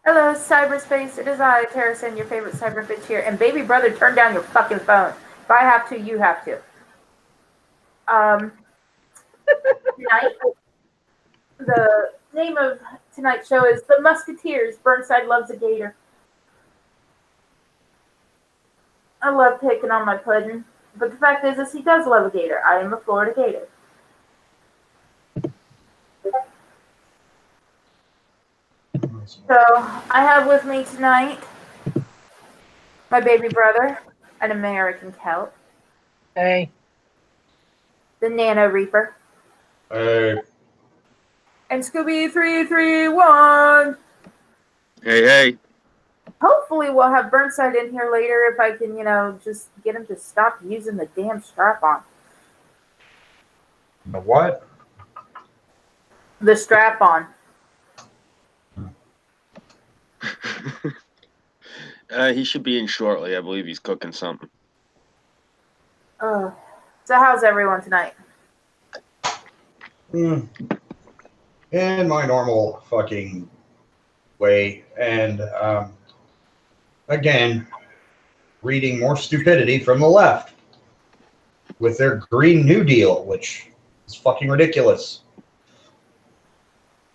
Hello, cyberspace. It is I, Terracin, your favorite cyber bitch here. And baby brother, turn down your fucking phone. If I have to, you have to. Tonight, the name of tonight's show is The Musketeers. Burnside loves a gator. I love picking on my pudding, but the fact is he does love a gator. I am a Florida gator. So I have with me tonight my baby brother, an American Celt. Hey. The Nano Reaper. Hey. And Scooby 331. Hey. Hopefully we'll have Burnside in here later if I can, just get him to stop using the damn strap-on. The what? The strap-on. He should be in shortly. I believe he's cooking something. So how's everyone tonight? In my normal fucking way. And, again, reading more stupidity from the left with their Green New Deal, which is fucking ridiculous.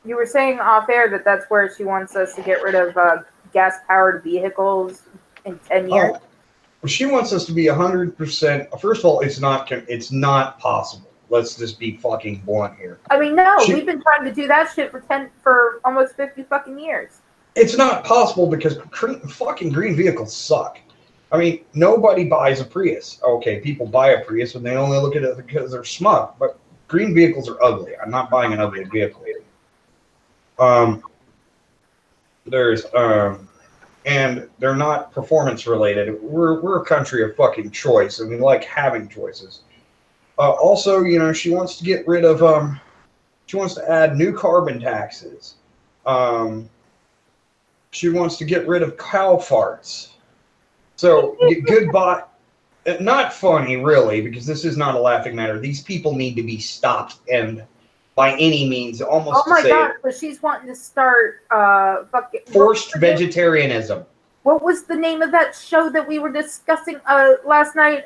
You were saying off air that that's where she wants us to get rid of gas-powered vehicles in 10 years. Oh, she wants us to be 100%. First of all, it's not possible. Let's just be fucking blunt here. I mean, no, we've been trying to do that shit for almost 50 fucking years. It's not possible because fucking green vehicles suck. I mean, nobody buys a Prius. Okay, people buy a Prius and they only look at it because they're smug. But green vehicles are ugly. I'm not buying an ugly vehicle. And they're not performance related. We're a country of fucking choice, and we like having choices. Also, she wants to get rid of she wants to add new carbon taxes. She wants to get rid of cow farts. So goodbye. Not funny, really, because this is not a laughing matter. These people need to be stopped, and by any means, almost. Oh my god! But she's wanting to start fucking forced vegetarianism. What was the name of that show that we were discussing last night?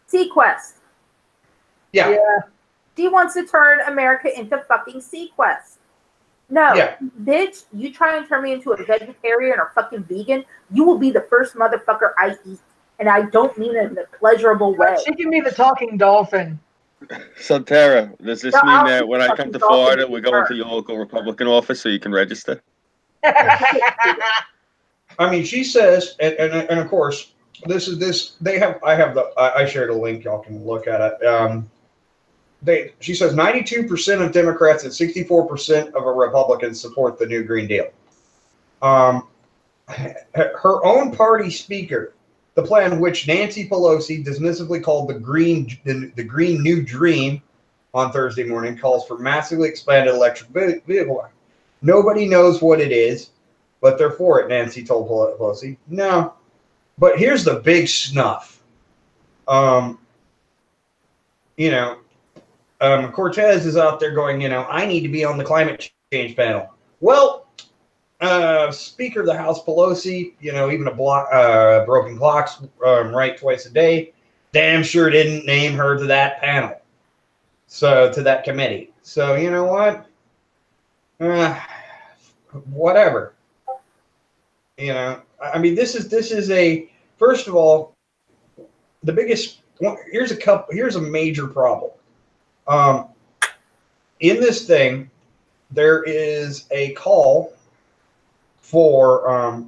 Sequest. Yeah. She wants to turn America into fucking Sequest. No, bitch, you try and turn me into a vegetarian or fucking vegan, you will be the first motherfucker I eat. And I don't mean it in a pleasurable way. She can be the talking dolphin. So, Tara, does this mean that when I come to Florida, we're going to your local Republican office so you can register? I mean, she says, and of course, I shared a link, y'all can look at it. She says 92% of Democrats and 64% of Republicans support the new Green Deal. Her own party speaker, the plan, which Nancy Pelosi dismissively called the Green New Dream on Thursday morning, calls for massively expanded electric vehicle. Nobody knows what it is, but they're for it, Nancy told Pelosi. No, but here's the big snuff. Cortez is out there going, I need to be on the climate change panel. Well, Speaker of the House Pelosi, even a broken clock's right twice a day, damn sure didn't name her to that panel. So, to that committee. So, you know what? Whatever. I mean, this is a, first of all, the biggest one, here's a major problem. In this thing, there is a call for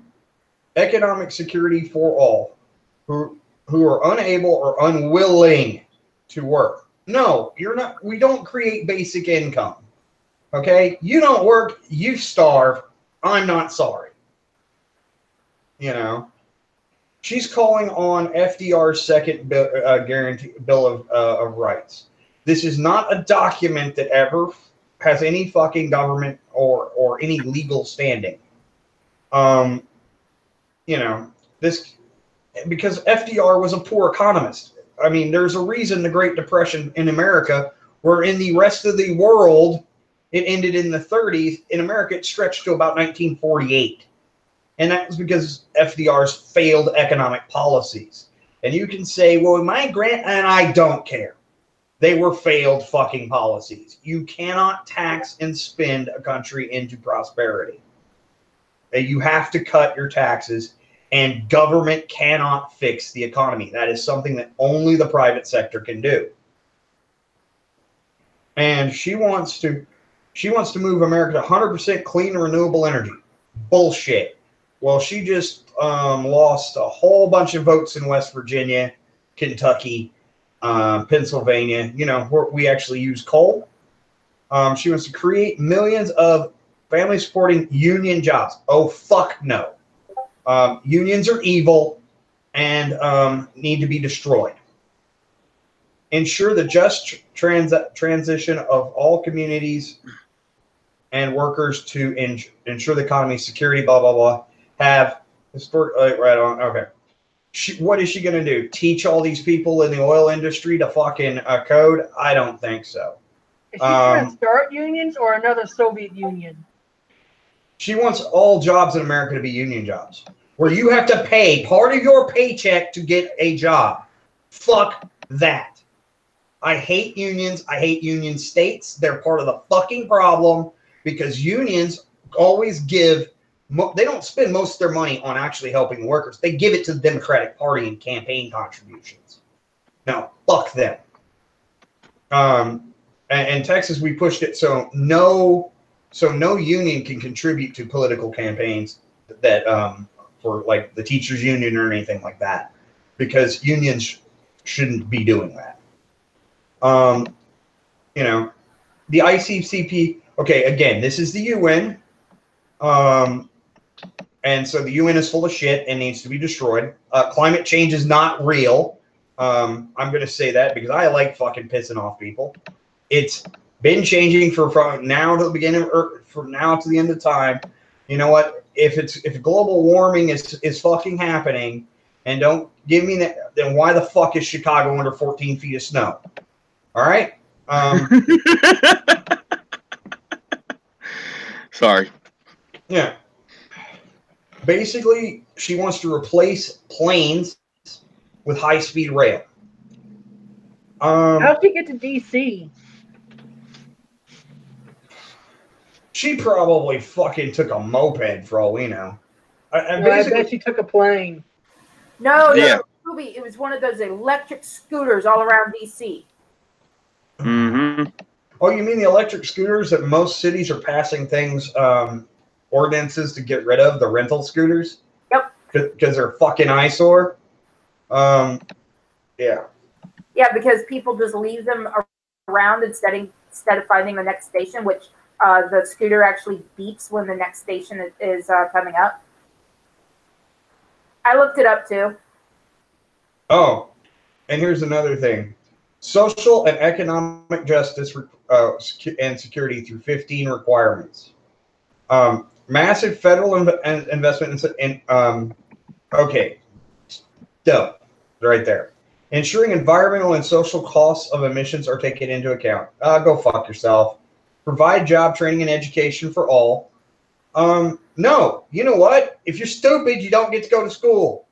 economic security for all who are unable or unwilling to work. No, you're not. We don't create basic income. Okay? You don't work, you starve. I'm not sorry. She's calling on FDR's second guarantee Bill of Rights. This is not a document that ever has any fucking government or any legal standing. This, because FDR was a poor economist. I mean, there's a reason the Great Depression in America, where in the rest of the world, it ended in the 30s. In America, it stretched to about 1948. And that was because FDR's failed economic policies. And you can say, well, my grant, and I don't care. They were failed fucking policies. You cannot tax and spend a country into prosperity. You have to cut your taxes, and government cannot fix the economy. That is something that only the private sector can do. And she wants to move America to 100% clean and renewable energy. Bullshit. Well, she just lost a whole bunch of votes in West Virginia, Kentucky, Pennsylvania, where we actually use coal. She wants to create millions of family supporting union jobs. Oh, fuck no. Unions are evil and need to be destroyed. Ensure the just transition of all communities and workers to ensure the economy's security, blah, blah, blah. Have historic, right on, okay. What is she going to do? Teach all these people in the oil industry to fucking code? I don't think so. Is she trying to start unions or another Soviet Union? She wants all jobs in America to be union jobs, where you have to pay part of your paycheck to get a job. Fuck that. I hate unions. I hate union states. They're part of the fucking problem because unions always give. They don't spend most of their money on actually helping the workers. They give it to the Democratic Party in campaign contributions. Now, fuck them. And Texas, we pushed it so no union can contribute to political campaigns that for like the teachers union or anything like that, because unions shouldn't be doing that. The ICCP. Okay, again, this is the UN. And so the UN is full of shit and needs to be destroyed. Climate change is not real. I'm going to say that because I like fucking pissing off people. It's been changing from now to the beginning, or from now to the end of time. You know what? If global warming is fucking happening, and don't give me that, then why the fuck is Chicago under 14 feet of snow? All right. Sorry. Yeah. Basically, she wants to replace planes with high-speed rail. How'd she get to D.C.? She probably fucking took a moped for all we know. I bet she took a plane. No, yeah. It was one of those electric scooters all around D.C. Mm-hmm. Oh, you mean the electric scooters that most cities are passing things, ordinances to get rid of, the rental scooters? Yep. Because they're fucking eyesore? Yeah. Yeah, because people just leave them around instead of finding the next station, which the scooter actually beeps when the next station is coming up. I looked it up too. Oh, and here's another thing. Social and economic justice and security through 15 requirements. Massive federal investment in okay. Dope. Right there. Ensuring environmental and social costs of emissions are taken into account. Go fuck yourself. Provide job training and education for all. No. You know what? If you're stupid, you don't get to go to school.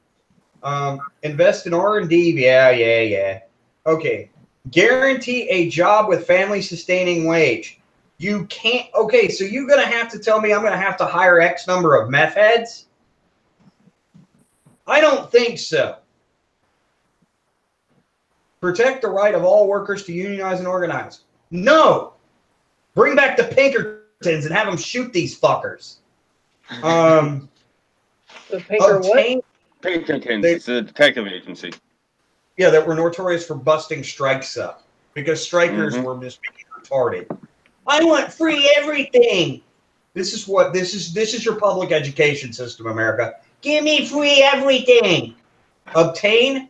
Invest in R&D. Yeah. Okay. Guarantee a job with family-sustaining wage. You can't. Okay, so you're going to have to tell me I'm going to have to hire X number of meth heads? I don't think so. Protect the right of all workers to unionize and organize. No. Bring back the Pinkertons and have them shoot these fuckers. The Pinker what? Pinkertons. It's a detective agency. Yeah, that were notorious for busting strikes up because strikers were just retarded. I want free everything. This is your public education system, America. Give me free everything. Obtain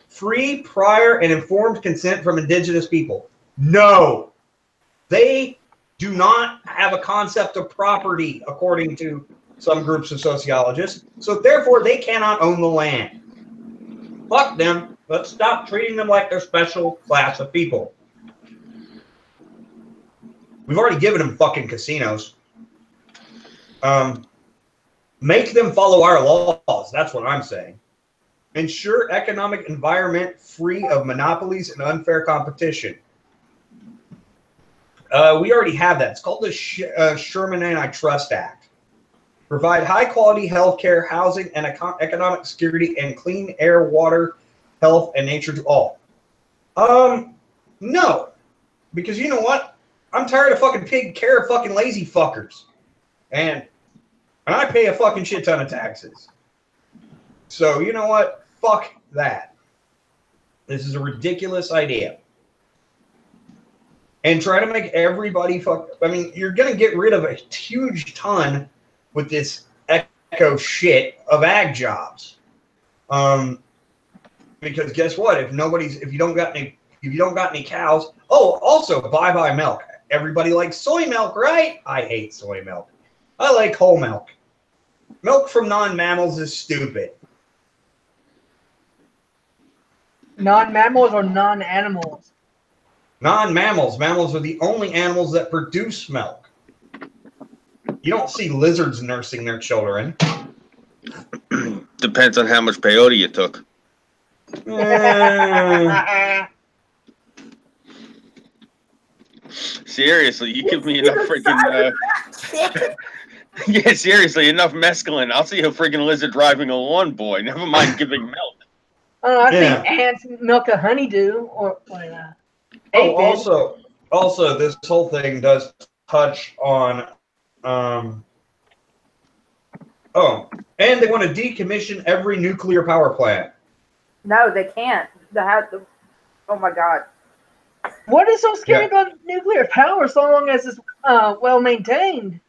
free, prior, and informed consent from indigenous people. No. They do not have a concept of property, according to some groups of sociologists. So therefore, they cannot own the land. Fuck them. Let's stop treating them like they're special class of people. We've already given them fucking casinos. Make them follow our laws. That's what I'm saying. Ensure economic environment free of monopolies and unfair competition. We already have that. It's called the Sherman Antitrust Act. Provide high-quality health care, housing, and economic security, and clean air, water, health, and nature to all. No. Because you know what? I'm tired of fucking taking care of fucking lazy fuckers. And I pay a fucking shit ton of taxes. So, you know what? Fuck that. This is a ridiculous idea. And try to make everybody fuck. I mean, you're going to get rid of a huge ton with this echo shit of ag jobs. Because guess what? If you don't got any cows. Oh, also bye milk. Everybody likes soy milk, right? I hate soy milk. I like whole milk. Milk from non-mammals is stupid. Non-mammals or non-animals? Non-mammals. Mammals are the only animals that produce milk. You don't see lizards nursing their children. Depends on how much peyote you took. Seriously, you give me enough freaking... yeah, seriously, enough mescaline. I'll see a freaking lizard driving a lawn boy. Never mind giving milk. I think ants milk a honeydew or whatever. Also, this whole thing does touch on... and they want to decommission every nuclear power plant. No, they can't. Oh my God. What is so scary about nuclear power so long as it's well maintained?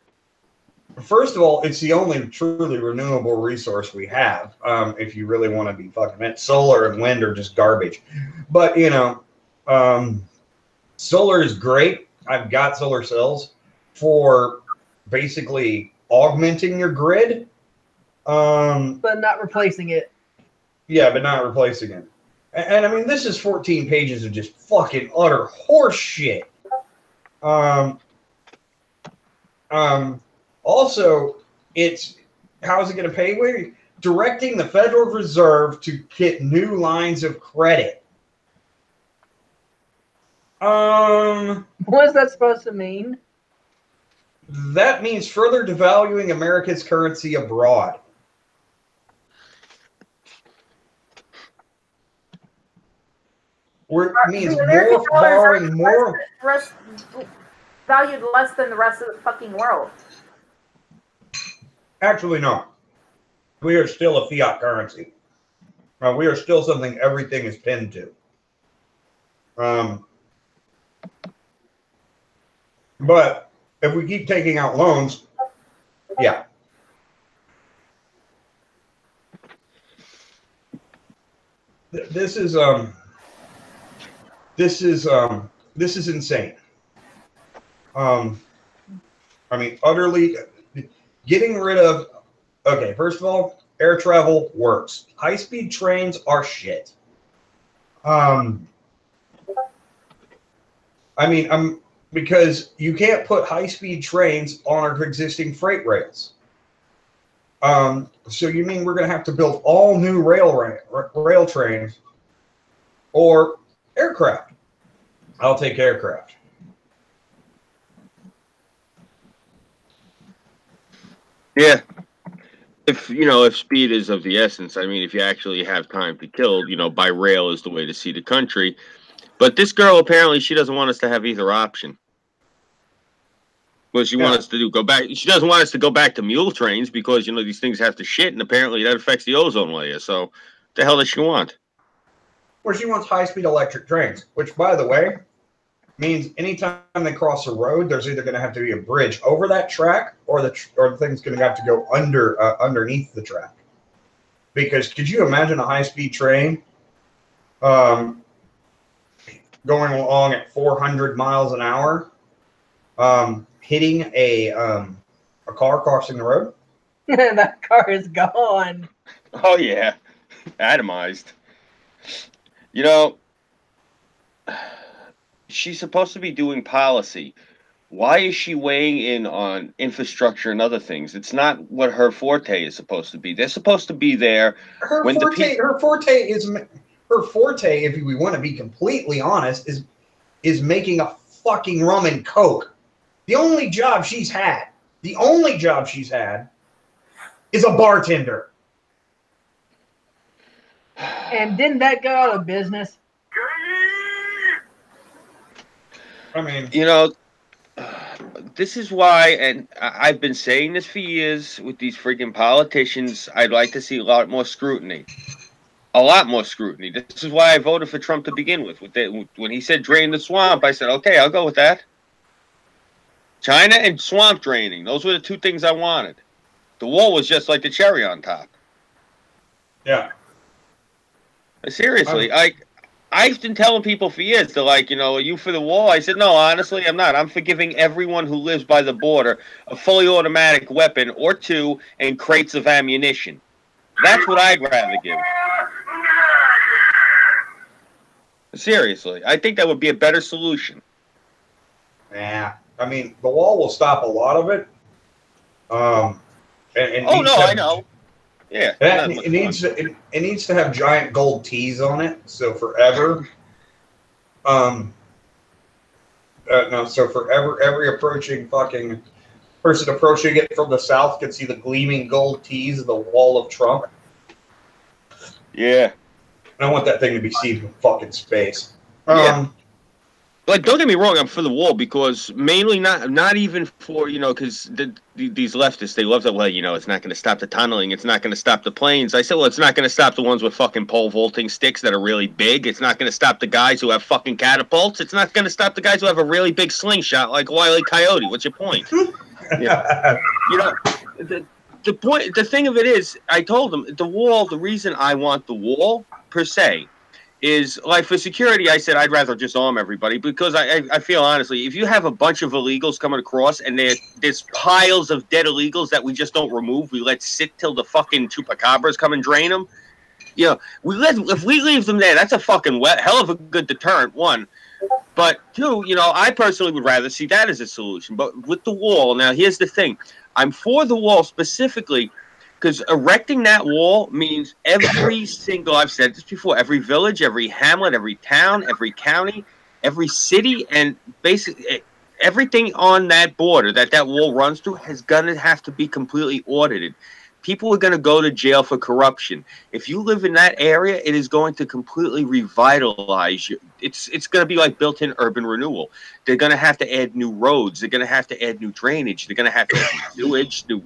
First of all, it's the only truly renewable resource we have. If you really want to be fucking it, solar and wind are just garbage. But solar is great. I've got solar cells for basically augmenting your grid, but not replacing it. Yeah, but not replacing it. And I mean, this is 14 pages of just fucking utter horse shit. Also, how's it going to pay? We're directing the Federal Reserve to get new lines of credit. What is that supposed to mean? That means further devaluing America's currency abroad. Means more borrowing, more valued less than the rest of the fucking world. Actually, no. We are still a fiat currency. We are still something everything is pinned to. But if we keep taking out loans, yeah. This is insane. I mean, utterly getting rid of. Okay, first of all, air travel works. High-speed trains are shit. I mean, because you can't put high-speed trains on our existing freight rails. So you mean we're going to have to build all new rail trains or aircraft? I'll take aircraft. Yeah. If speed is of the essence, I mean, if you actually have time to kill, by rail is the way to see the country. But this girl, apparently, she doesn't want us to have either option. What she wants us to do, go back. She doesn't want us to go back to mule trains because, these things have to shit, and apparently that affects the ozone layer. So what the hell does she want? Well, she wants high-speed electric trains, which, by the way, means anytime they cross a road, there's either going to have to be a bridge over that track, or the thing's going to have to go underneath the track. Because could you imagine a high-speed train going along at 400 miles an hour, hitting a car crossing the road? That car is gone. Oh yeah, atomized. She's supposed to be doing policy. Why is she weighing in on infrastructure and other things? It's not what her forte is supposed to be. They're supposed to be there. Her forte, if we want to be completely honest, is making a fucking rum and coke. The only job she's had is a bartender. And didn't that go out of business? I mean, you know, this is why, and I've been saying this for years with these freaking politicians, I'd like to see a lot more scrutiny. A lot more scrutiny. This is why I voted for Trump to begin with. When he said drain the swamp, I said, okay, I'll go with that. China and swamp draining. Those were the two things I wanted. The wall was just like the cherry on top. Yeah. Seriously, I've been telling people for years, they're like, are you for the wall? I said, no, honestly, I'm not. I'm for giving everyone who lives by the border a fully automatic weapon or two and crates of ammunition. That's what I'd rather give. Seriously, I think that would be a better solution. Yeah, I mean, the wall will stop a lot of it. I know. Yeah, it needs to have giant gold T's on it. So forever, every approaching fucking person approaching it from the south can see the gleaming gold T's of the wall of Trump. Yeah, I want that thing to be seen from fucking space. Yeah. Like, don't get me wrong, I'm for the wall because mainly not even for, because these leftists, they love that, well, it's not going to stop the tunneling. It's not going to stop the planes. I said, well, it's not going to stop the ones with fucking pole vaulting sticks that are really big. It's not going to stop the guys who have fucking catapults. It's not going to stop the guys who have a really big slingshot like Wile E. Coyote. What's your point? The point, the thing of it is, I told them, the wall, the reason I want the wall, per se, is like for security. I said I'd rather just arm everybody because I feel honestly, if you have a bunch of illegals coming across and there's piles of dead illegals that we just don't remove, we let sit till the fucking chupacabras come and drain them. If we leave them there, that's a fucking hell of a good deterrent. One, but two, I personally would rather see that as a solution. But with the wall, now here's the thing: I'm for the wall specifically. Because erecting that wall means every single, I've said this before, every village, every hamlet, every town, every county, every city, and basically everything on that border that wall runs through is going to have to be completely audited. People are going to go to jail for corruption. If you live in that area, it is going to completely revitalize you. It's going to be like built-in urban renewal. They're going to have to add new roads. They're going to have to add new drainage. They're going to have to add new sewage, new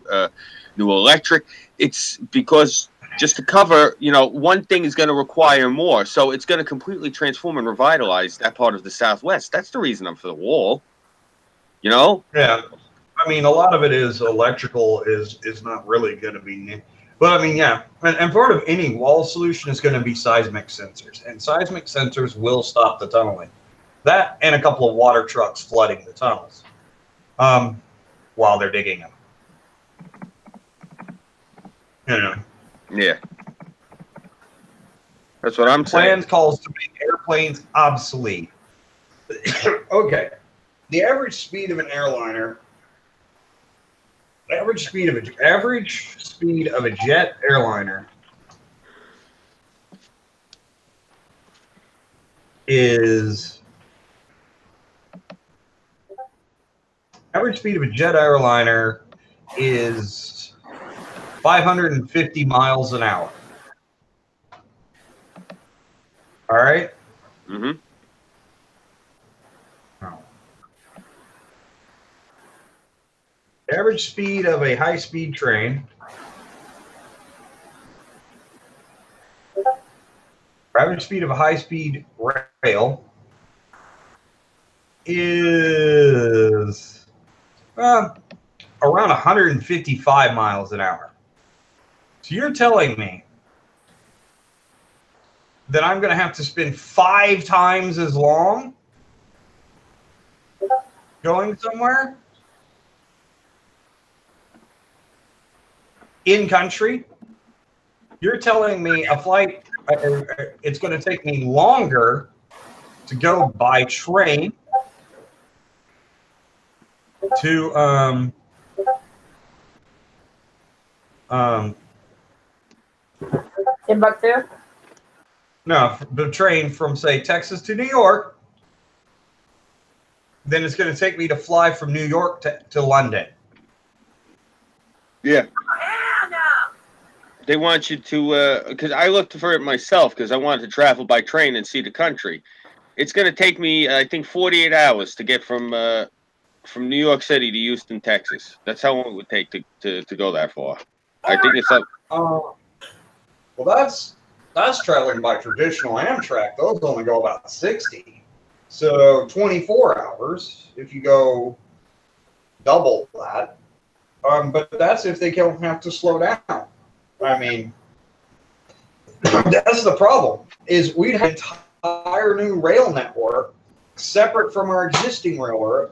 electric. It's because just to cover, one thing is going to require more. So it's going to completely transform and revitalize that part of the Southwest. That's the reason I'm for the wall. Yeah. I mean, a lot of it is electrical is not really going to be, but I mean, yeah. And part of any wall solution is going to be seismic sensors, and seismic sensors will stop the tunneling. That and a couple of water trucks flooding the tunnels while they're digging them. Yeah. That's what I'm saying. Plans calls to make airplanes obsolete. Okay. The average speed of an airliner, average speed of a jet airliner is 550 miles an hour. All right? Mm-hmm. Average speed of a high-speed train average speed of a high-speed rail is around 155 miles an hour. So you're telling me that I'm going to have to spend 5 times as long going somewhere in country? You're telling me a flight, it's going to take me longer to go by train to Timbuktu? No, the train from, say, Texas to New York. Then it's going to take me to fly from New York to London. Yeah. They want you to, because I looked for it myself because I wanted to travel by train and see the country. It's going to take me, I think, 48 hours to get from New York City to Houston, Texas. That's how long it would take to go that far. I think it's up. Well, that's traveling by traditional Amtrak. Those only go about 60. So 24 hours if you go double that. But that's if they don't have to slow down. I mean, that's the problem, is we'd have an entire new rail network separate from our existing railroad,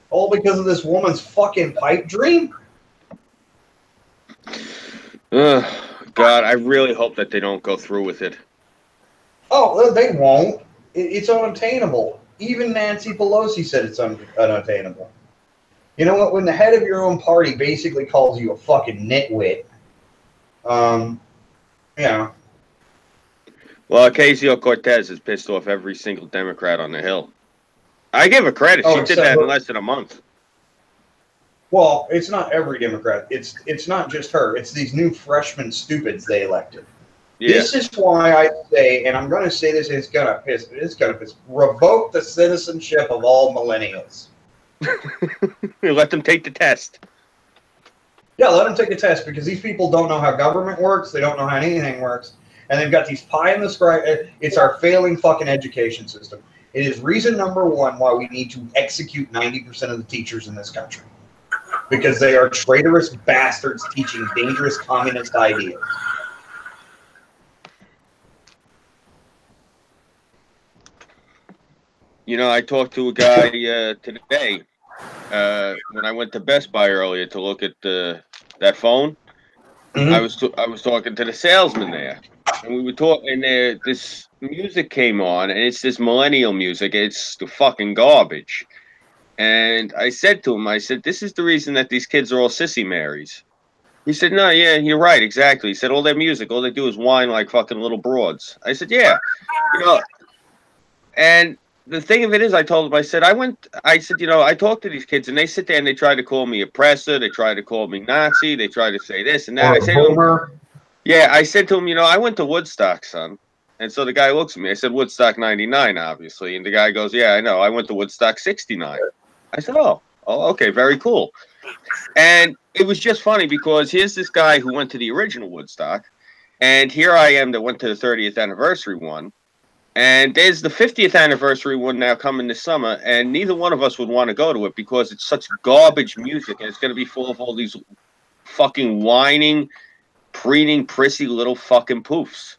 all because of this woman's fucking pipe dream. God, I really hope that they don't go through with it. Oh, they won't. It's unattainable. Even Nancy Pelosi said it's unattainable. You know what? When the head of your own party basically calls you a fucking nitwit, yeah. Well, Ocasio-Cortez has pissed off every single Democrat on the Hill. I give her credit. She did that in less than a month. Well, it's not every Democrat. It's not just her. It's these new freshman stupids they elected. Yeah. This is why I say, and I'm going to say this, it's going to piss, revoke the citizenship of all millennials. Let them take the test. Yeah, let them take the test, because these people don't know how government works. They don't know how anything works. And they've got these pie in the sky. It's our failing fucking education system. It is reason number one why we need to execute 90% of the teachers in this country. Because they are traitorous bastards teaching dangerous communist ideas. You know, I talked to a guy today when I went to Best Buy earlier to look at that phone. Mm-hmm. I was talking to the salesman there, and we were talking. And this music came on, and it's this millennial music. It's the fucking garbage. And I said to him, I said, this is the reason that these kids are all sissy Marys. He said, no, yeah, you're right, exactly. He said, all their music, all they do is whine like fucking little broads. I said, yeah, you know. And the thing of it is, I told him, I said, you know, I talk to these kids, and they sit there and they try to call me oppressor, they try to call me Nazi, they try to say this and that. I said to him, yeah, I said to him, you know, I went to Woodstock, son. And so the guy looks at me. I said, Woodstock 99, obviously. And the guy goes, yeah, I know. I went to Woodstock 69. I said, oh, okay, very cool. And it was just funny because here's this guy who went to the original Woodstock, and here I am that went to the 30th anniversary one, and there's the 50th anniversary one now coming this summer, and neither one of us would want to go to it because it's such garbage music, and it's going to be full of all these fucking whining, preening, prissy little fucking poofs.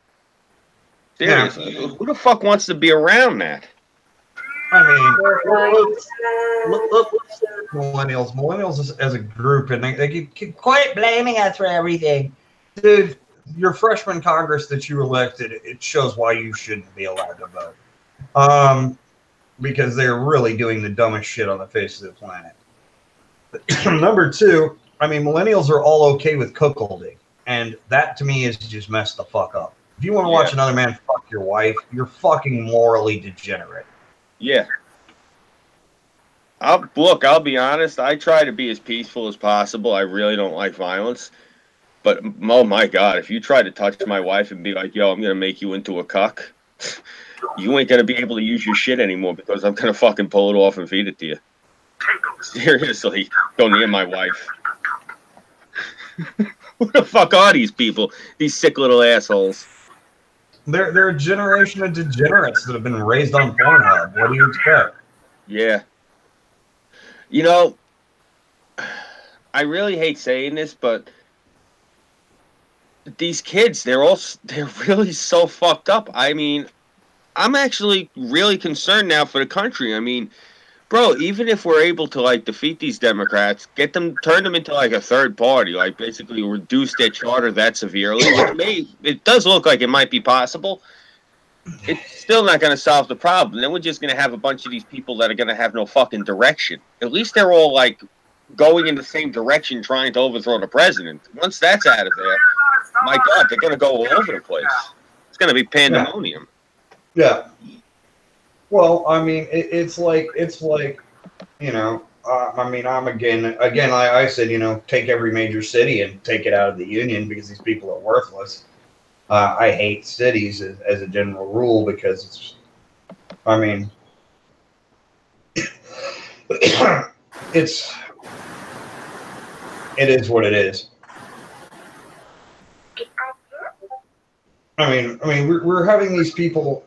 Seriously, yeah. Who the fuck wants to be around that? I mean, look, millennials as a group, and they keep quite blaming us for everything. Dude, your freshman Congress that you elected, it shows why you shouldn't be allowed to vote. Because they're really doing the dumbest shit on the face of the planet. Number two, I mean, millennials are all okay with cuckolding, and that to me is just messed the fuck up. If you want to watch another man fuck your wife, you're fucking morally degenerate. Yeah. I'll be honest. I try to be as peaceful as possible. I really don't like violence. But, oh my God, if you try to touch my wife and be like, yo, I'm going to make you into a cuck, you ain't going to be able to use your shit anymore because I'm going to fucking pull it off and feed it to you. Seriously, go near my wife. Who the fuck are these people? These sick little assholes. They're a generation of degenerates that have been raised on Pornhub. What do you expect? Yeah. You know, I really hate saying this, but these kids, they're really so fucked up. I mean, I'm actually really concerned now for the country. I mean, bro, even if we're able to like defeat these Democrats, turn them into like a third party, like basically reduce their charter that severely, which it does look like it might be possible. it's still not going to solve the problem. Then we're just going to have a bunch of these people that are going to have no fucking direction. At least they're all like going in the same direction, trying to overthrow the president. Once that's out of there, my God, they're going to go all over the place. It's going to be pandemonium. Yeah. Well, I mean, it's like, you know, I mean, I'm again, I said, you know, take every major city and take it out of the union because these people are worthless. I hate cities as a general rule because it's, I mean, it is what it is. I mean, we're having these people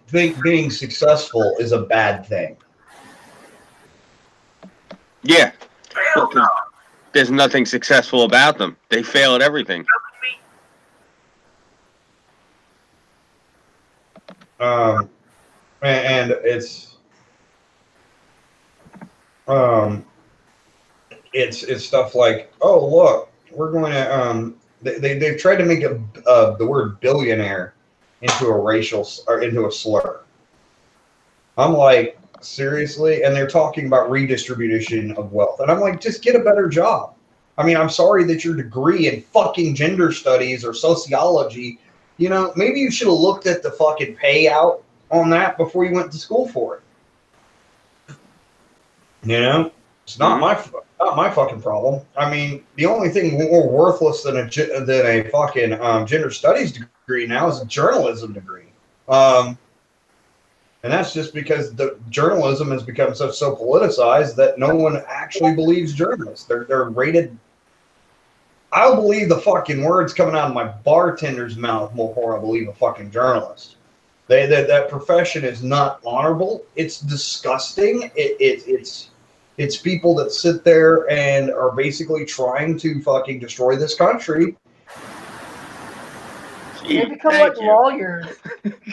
think being successful is a bad thing. Yeah. There's nothing successful about them. They fail at everything. And it's stuff like, oh, look, we're going to, they've tried to make the word billionaire into a racial, or into a slur. I'm like, seriously? And they're talking about redistribution of wealth. And I'm like, just get a better job. I mean, I'm sorry that your degree in fucking gender studies or sociology, you know, maybe you should have looked at the fucking payout on that before you went to school for it. You know, it's not my fucking problem. I mean, the only thing more worthless than a fucking gender studies degree now is a journalism degree. And that's just because the journalism has become so politicized that no one actually believes journalists. They're rated. I'll believe the fucking words coming out of my bartender's mouth more before I believe a fucking journalist. That profession is not honorable. It's disgusting. It's people that sit there and are basically trying to fucking destroy this country. They become like lawyers.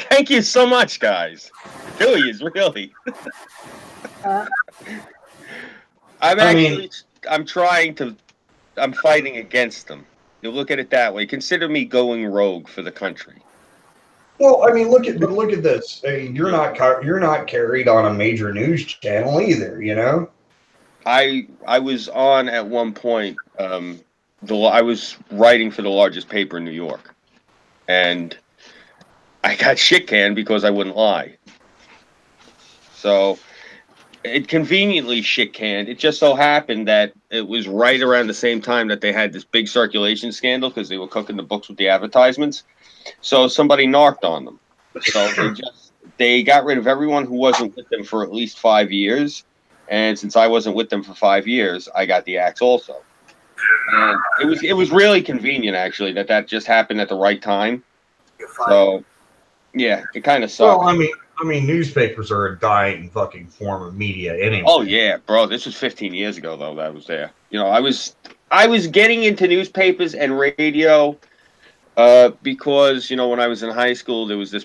Thank you so much, guys. Really is really. I'm fighting against them. You look at it that way. Consider me going rogue for the country. Well, I mean, look at this. I mean, you're not carried on a major news channel either. You know. I was on at one point. I was writing for the largest paper in New York, and I got shit canned because I wouldn't lie. So it conveniently shit canned. It just so happened that it was right around the same time that they had this big circulation scandal because they were cooking the books with the advertisements. So somebody narked on them. So they got rid of everyone who wasn't with them for at least 5 years. And since I wasn't with them for 5 years, I got the axe also. And it was really convenient actually that just happened at the right time. So yeah, it kind of sucked. Well, I mean, newspapers are a dying fucking form of media anyway. Oh yeah, bro. This was 15 years ago though that I was there. You know, I was getting into newspapers and radio because, you know, when I was in high school, there was this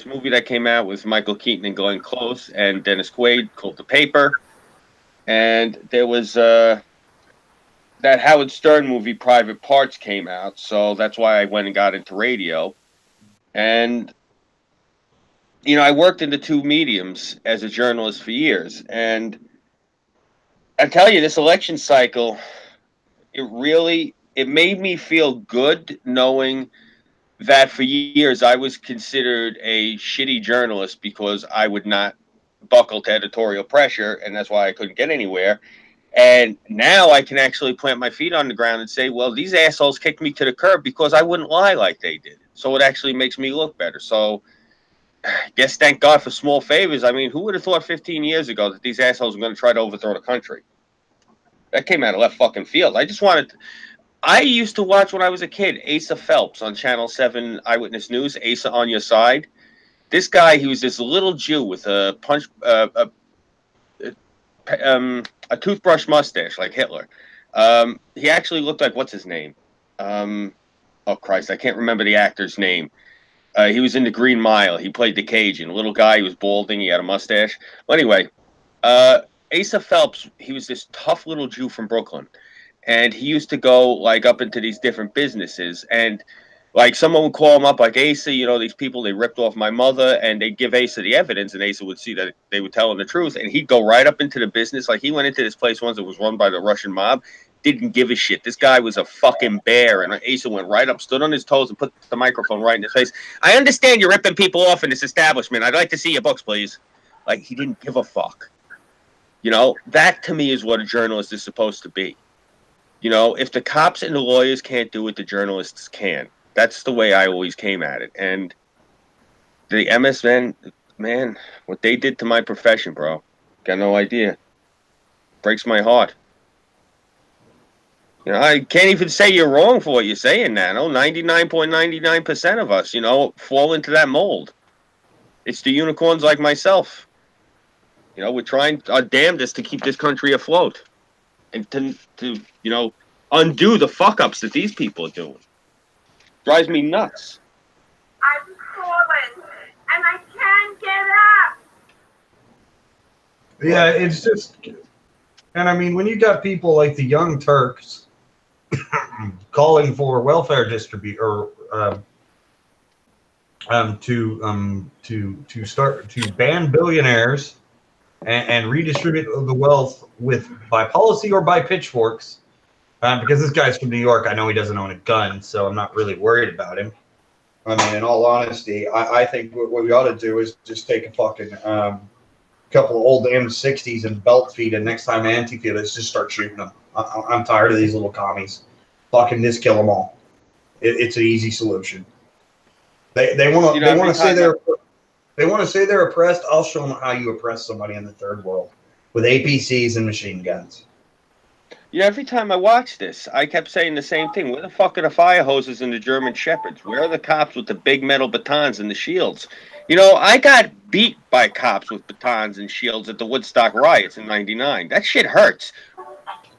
movie that came out with Michael Keaton and Glenn Close and Dennis Quaid called The Paper. And there was that Howard Stern movie, Private Parts, came out. So that's why I went and got into radio. And, you know, I worked in the two mediums as a journalist for years. And I tell you, this election cycle, it made me feel good knowing that for years I was considered a shitty journalist because I would not buckle to editorial pressure, and that's why I couldn't get anywhere. And now I can actually plant my feet on the ground and say, well, these assholes kicked me to the curb because I wouldn't lie like they did. So it actually makes me look better. So I guess thank God for small favors. I mean, who would have thought 15 years ago that these assholes were going to try to overthrow the country? That came out of left fucking field. I used to watch when I was a kid, Asa Phelps on Channel 7 Eyewitness News, Asa on Your Side. This guy, he was this little Jew with a toothbrush mustache like Hitler. He actually looked like, what's his name? Oh, Christ, I can't remember the actor's name. He was in The Green Mile. He played the Cajun. A little guy, he was balding, he had a mustache. Well, anyway, Asa Phelps, he was this tough little Jew from Brooklyn. And he used to go like up into these different businesses. And Like, someone would call him up, like, Asa, you know, these people, they ripped off my mother, and they'd give Asa the evidence, and Asa would see that they were telling the truth, and he'd go right up into the business. Like, he went into this place once that was run by the Russian mob, didn't give a shit. This guy was a fucking bear, and Asa went right up, stood on his toes, and put the microphone right in his face. I understand you're ripping people off in this establishment. I'd like to see your books, please. Like, he didn't give a fuck. You know, that to me is what a journalist is supposed to be. You know, if the cops and the lawyers can't do it, the journalists can. That's the way I always came at it. And the MS man, what they did to my profession, bro, got no idea. Breaks my heart. You know, I can't even say you're wrong for what you're saying, Nano. 99.99% of us, you know, fall into that mold. It's the unicorns like myself. You know, we're trying our damnedest to keep this country afloat. And to you know, undo the fuck-ups that these people are doing. Drives me nuts. I'm falling, and I can't get up. Yeah, it's just, and I mean, when you got people like the Young Turks calling for welfare to start to ban billionaires and redistribute the wealth by policy or by pitchforks. Because this guy's from New York, I know he doesn't own a gun, so I'm not really worried about him. I mean, in all honesty, I think what we ought to do is just take a fucking couple of old M60s and belt feed, and next time Antifa, let's just start shooting them. I'm tired of these little commies. Fucking just kill them all. It's an easy solution. They want to say they're oppressed. I'll show them how you oppress somebody in the third world with APCs and machine guns. Yeah, every time I watch this, I kept saying the same thing. Where the fuck are the fire hoses and the German shepherds? Where are the cops with the big metal batons and the shields? You know, I got beat by cops with batons and shields at the Woodstock riots in '99. That shit hurts.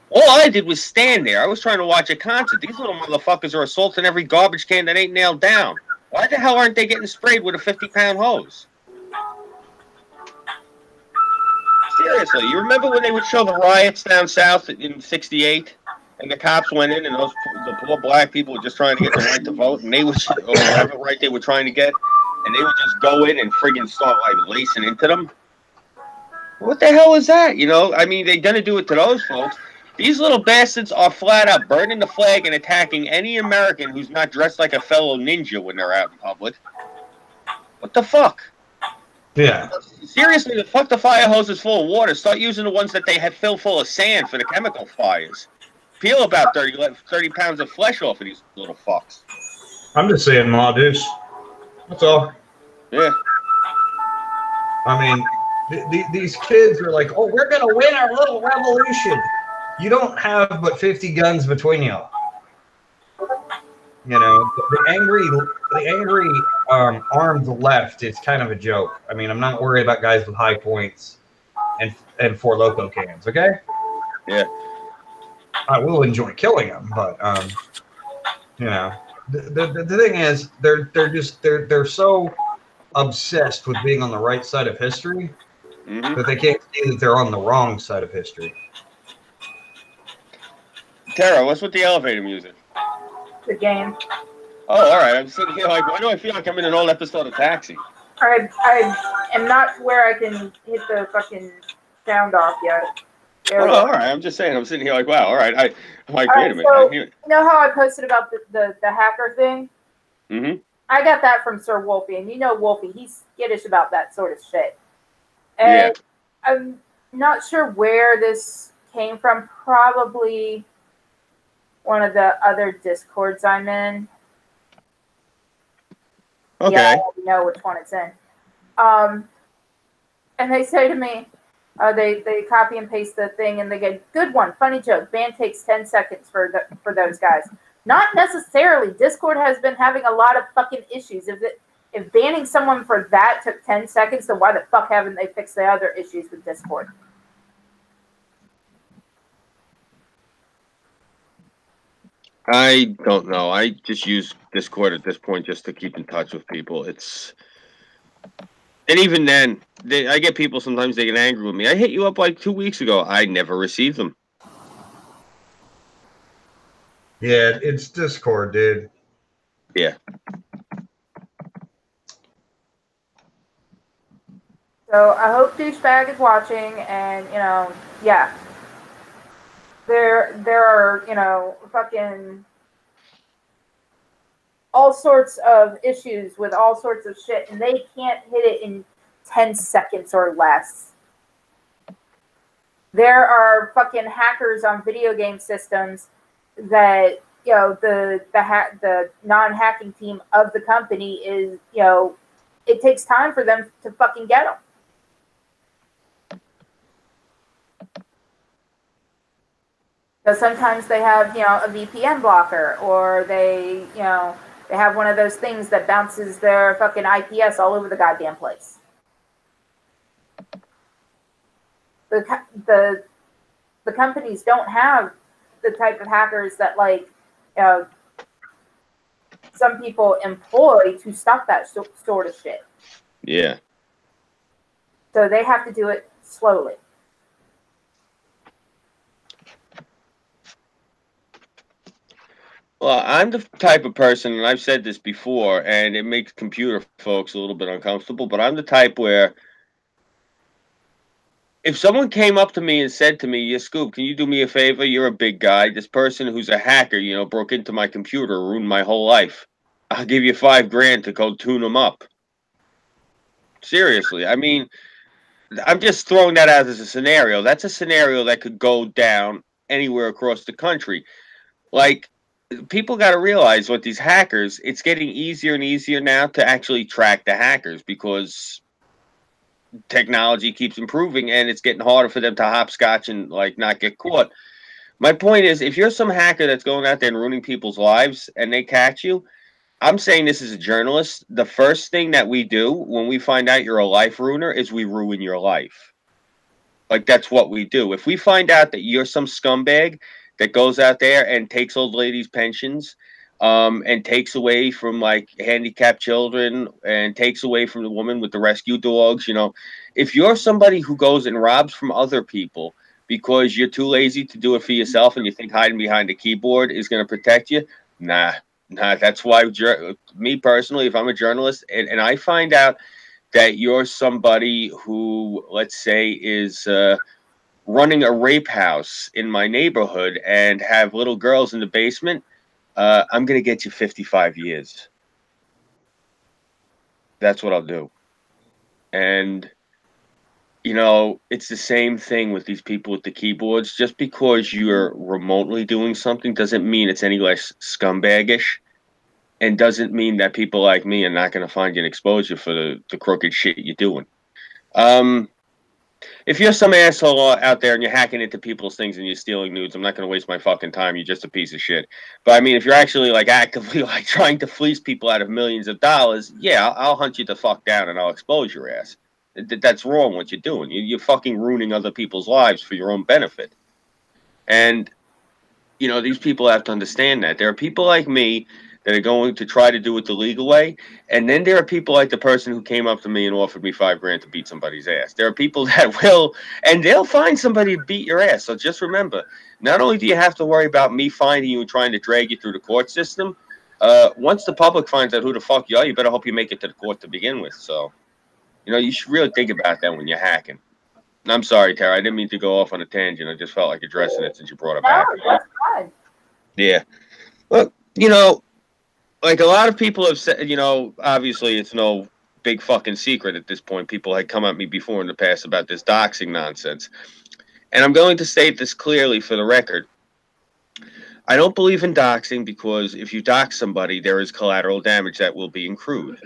All I did was stand there. I was trying to watch a concert. These little motherfuckers are assaulting every garbage can that ain't nailed down. Why the hell aren't they getting sprayed with a 50-pound hose? Seriously, you remember when they would show the riots down south in '68, and the cops went in, and the poor black people were just trying to get the right to vote, and they would, or whatever right they were trying to get, and they would just go in and friggin' start like lacing into them. What the hell is that? You know, I mean, they're gonna do it to those folks. These little bastards are flat out burning the flag and attacking any American who's not dressed like a fellow ninja when they're out in public. What the fuck? Yeah. Seriously, fuck the fire hoses full of water. Start using the ones that they have filled full of sand for the chemical fires. Peel about 30 pounds of flesh off of these little fucks. I'm just saying, Ma Deuce. That's all. Yeah. I mean, these kids are like, oh, we're going to win our little revolution. You don't have but 50 guns between y'all. You know, the angry armed left is kind of a joke. I mean, I'm not worried about guys with high points and 4 Loco cans, okay? Yeah. I will enjoy killing them, but you know, the thing is, they're so obsessed with being on the right side of history that they can't see that they're on the wrong side of history. Tara, what's with the elevator music? The game. Oh, all right. I'm sitting here like, why do I feel like I'm in an old episode of Taxi? I am not where I can hit the fucking sound off yet. Oh, all right. I'm just saying. I'm sitting here like, wow. All right. I'm like, wait a minute. So, you know how I posted about the hacker thing? Mm-hmm. I got that from Sir Wolfie, and you know Wolfie, he's skittish about that sort of shit. And yeah. I'm not sure where this came from. Probably one of the other Discords I'm in. Okay. Yeah, I already know which one it's in. And they say to me, they copy and paste the thing, and they get, good one, funny joke. Ban takes 10 seconds for those guys. Not necessarily. Discord has been having a lot of fucking issues. If banning someone for that took 10 seconds, then why the fuck haven't they fixed the other issues with Discord? I don't know. I just use Discord at this point just to keep in touch with people. And even then, I get people sometimes they get angry with me. I hit you up like 2 weeks ago. I never received them. Yeah, it's Discord, dude. Yeah. So I hope douchebag is watching, and you know, yeah, there are, you know, fucking all sorts of issues with all sorts of shit, and they can't hit it in 10 seconds or less. There are fucking hackers on video game systems that, you know, the non-hacking team of the company is, you know, it takes time for them to fucking get them. So sometimes they have, you know, a VPN blocker, or they, you know, they have one of those things that bounces their fucking IPS all over the goddamn place. The companies don't have the type of hackers that, like, you know, some people employ to stop that sort of shit. Yeah. So they have to do it slowly. Well, I'm the type of person, and I've said this before, and it makes computer folks a little bit uncomfortable, but I'm the type where if someone came up to me and said to me, "Yeah, Scoop, can you do me a favor? You're a big guy. This person who's a hacker, you know, broke into my computer, ruined my whole life. I'll give you $5,000 to go tune them up." Seriously, I mean, I'm just throwing that out as a scenario. That's a scenario that could go down anywhere across the country. Like, people got to realize what these hackers, it's getting easier and easier now to actually track the hackers because technology keeps improving and it's getting harder for them to hopscotch and like not get caught. My point is, if you're some hacker that's going out there and ruining people's lives and they catch you, I'm saying this as a journalist, the first thing that we do when we find out you're a life ruiner is we ruin your life. Like, that's what we do. If we find out that you're some scumbag that goes out there and takes old ladies' pensions, and takes away from like handicapped children and takes away from the woman with the rescue dogs, you know, if you're somebody who goes and robs from other people because you're too lazy to do it for yourself and you think hiding behind a keyboard is going to protect you, nah. That's why me personally, if I'm a journalist and I find out that you're somebody who, let's say, is running a rape house in my neighborhood and have little girls in the basement, I'm going to get you 55 years. That's what I'll do. And, you know, it's the same thing with these people with the keyboards. Just because you're remotely doing something doesn't mean it's any less scumbagish, and doesn't mean that people like me are not going to find you an exposure for the crooked shit you're doing. If you're some asshole out there and you're hacking into people's things and you're stealing nudes, I'm not going to waste my fucking time. You're just a piece of shit. But I mean, if you're actually like actively like trying to fleece people out of millions of dollars, yeah, I'll hunt you the fuck down and I'll expose your ass. That's wrong what you're doing. You're fucking ruining other people's lives for your own benefit. And, you know, these people have to understand that. There are people like me that are going to try to do it the legal way. And then there are people like the person who came up to me and offered me $5,000 to beat somebody's ass. There are people that will, and they'll find somebody to beat your ass. So just remember, not only do you have to worry about me finding you and trying to drag you through the court system, once the public finds out who the fuck you are, you better hope you make it to the court to begin with. So, you know, you should really think about that when you're hacking. And I'm sorry, Tara, I didn't mean to go off on a tangent. I just felt like addressing it since you brought it back. That's fine. Yeah. Well, you know, like a lot of people have said, you know, obviously it's no big fucking secret at this point. People had come at me before in the past about this doxing nonsense. And I'm going to state this clearly for the record. I don't believe in doxing because if you dox somebody, there is collateral damage that will be accrued.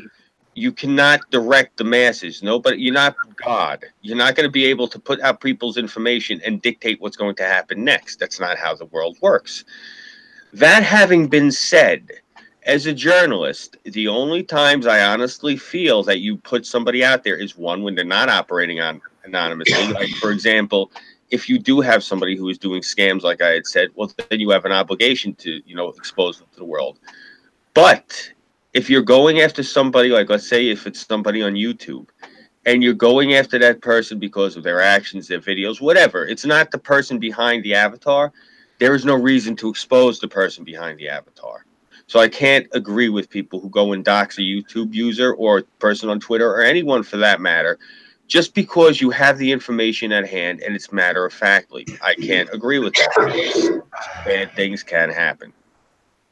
You cannot direct the masses. Nobody, you're not God. You're not going to be able to put out people's information and dictate what's going to happen next. That's not how the world works. That having been said, as a journalist, the only times I honestly feel that you put somebody out there is one, when they're not operating on anonymously. Like, for example, if you do have somebody who is doing scams, like I had said, well, then you have an obligation to, you know, expose them to the world. But if you're going after somebody, like let's say if it's somebody on YouTube, and you're going after that person because of their actions, their videos, whatever, it's not the person behind the avatar, there is no reason to expose the person behind the avatar. So I can't agree with people who go and dox a YouTube user or a person on Twitter or anyone for that matter, just because you have the information at hand and it's matter of factly. I can't agree with that because bad things can happen.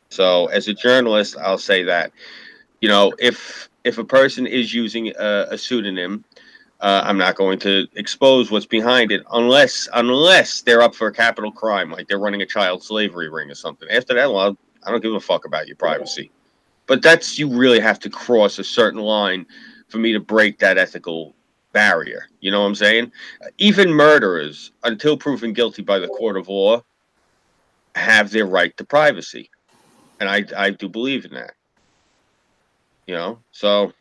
So as a journalist, I'll say that, you know, if a person is using a pseudonym, I'm not going to expose what's behind it unless they're up for a capital crime, like they're running a child slavery ring or something. After that, well, I don't give a fuck about your privacy. But that's, you really have to cross a certain line for me to break that ethical barrier. You know what I'm saying? Even murderers, until proven guilty by the court of law, have their right to privacy. And I do believe in that. You know? So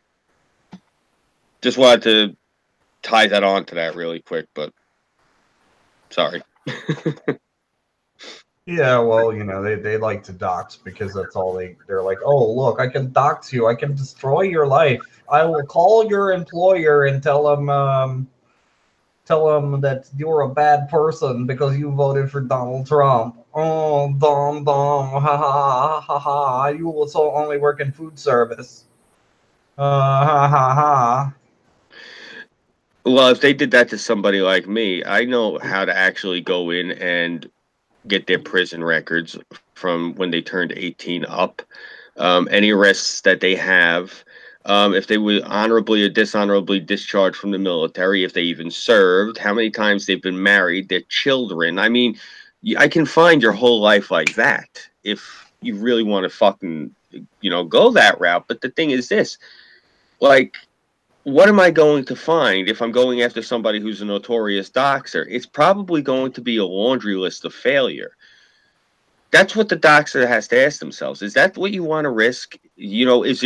just wanted to tie that on to that really quick, but sorry. Yeah, well, you know, they like to dox because that's all they're like, oh, look, I can dox you. I can destroy your life. I will call your employer and tell them that you're a bad person because you voted for Donald Trump. Oh, ha ha ha ha. You will so only work in food service. Ha ha ha. Well, if they did that to somebody like me, I know how to actually go in and get their prison records from when they turned 18 up, any arrests that they have, if they were honorably or dishonorably discharged from the military, if they even served, how many times they've been married, their children. I mean, I can find your whole life like that if you really want to fucking, you know, go that route. But the thing is this, like, what am I going to find if I'm going after somebody who's a notorious doxer? It's probably going to be a laundry list of failure. That's what the doxer has to ask themselves. Is that what you want to risk? You know, is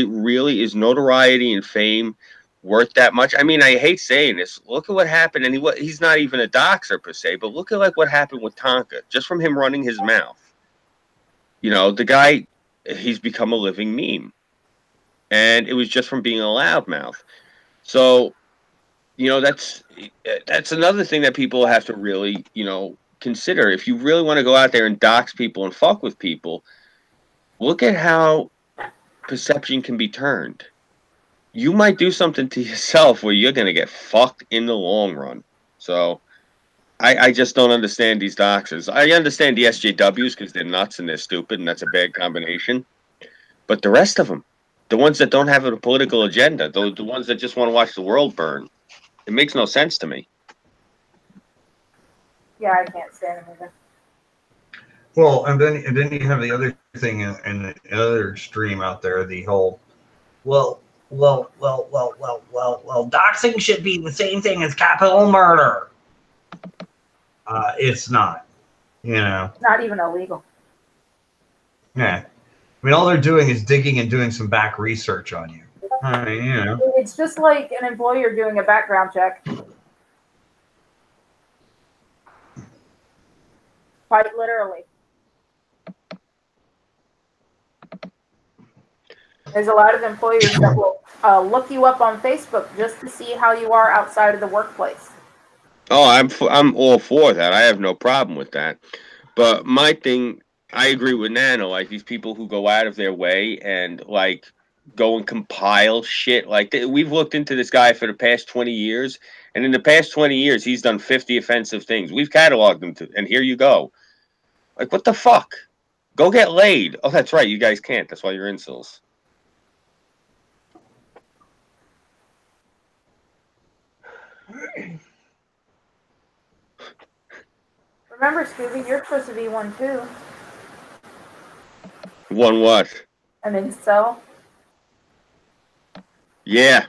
notoriety and fame worth that much? I mean, I hate saying this. Look at what happened. And he's not even a doxer per se, but look at like what happened with Tonka, just from him running his mouth. You know, the guy, he's become a living meme. And it was just from being a loudmouth. So, you know, that's another thing that people have to really, you know, consider. If you really want to go out there and dox people and fuck with people, look at how perception can be turned. You might do something to yourself where you're going to get fucked in the long run. So I just don't understand these doxers. I understand the SJWs because they're nuts and they're stupid and that's a bad combination. But the rest of them, the ones that don't have a political agenda, the ones that just want to watch the world burn, it makes no sense to me. Yeah, I can't stand him either. Well, and then you have the other thing in the other extreme out there, the whole, well, doxing should be the same thing as capital murder. It's not, you know. Not even illegal. Yeah. I mean, all they're doing is digging and doing some back research on you. I mean, you know. It's just like an employer doing a background check. Quite literally. There's a lot of employers that will look you up on Facebook just to see how you are outside of the workplace. Oh, I'm all for that. I have no problem with that. But my thing, I agree with Nano. Like these people who go out of their way and like go and compile shit. Like we've looked into this guy for the past 20 years, and in the past 20 years, he's done 50 offensive things. We've cataloged them, and here you go. Like what the fuck? Go get laid. Oh, that's right. You guys can't. That's why you're incels. Remember, Scooby, you're supposed to be one too. One what? An incel. Yeah.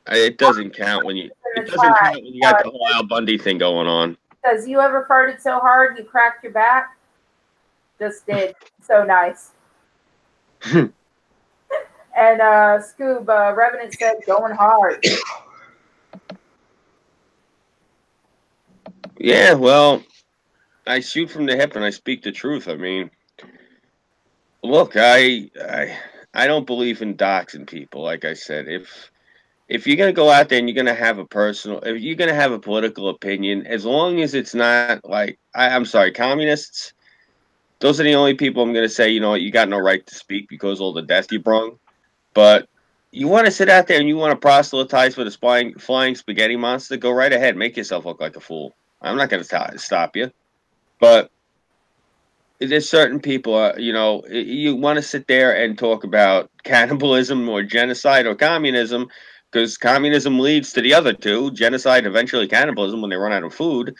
It doesn't count when you. It doesn't count when you got the whole Al Bundy thing going on. Because you ever farted so hard you cracked your back? Just did. So nice. And Scoob, Revenant said, going hard. Yeah, well, I shoot from the hip and I speak the truth. I mean, look, I don't believe in doxing people. Like I said, if you're gonna go out there and you're gonna have if you're gonna have a political opinion, as long as it's not like I'm sorry, communists. those are the only people I'm going to say, you know what, you got no right to speak because all the death you brung. But you want to sit out there and you want to proselytize for the flying spaghetti monster, go right ahead. Make yourself look like a fool. I'm not going to stop you. But there's certain people, you know, you want to sit there and talk about cannibalism or genocide or communism, because communism leads to the other two, genocide, eventually cannibalism when they run out of food.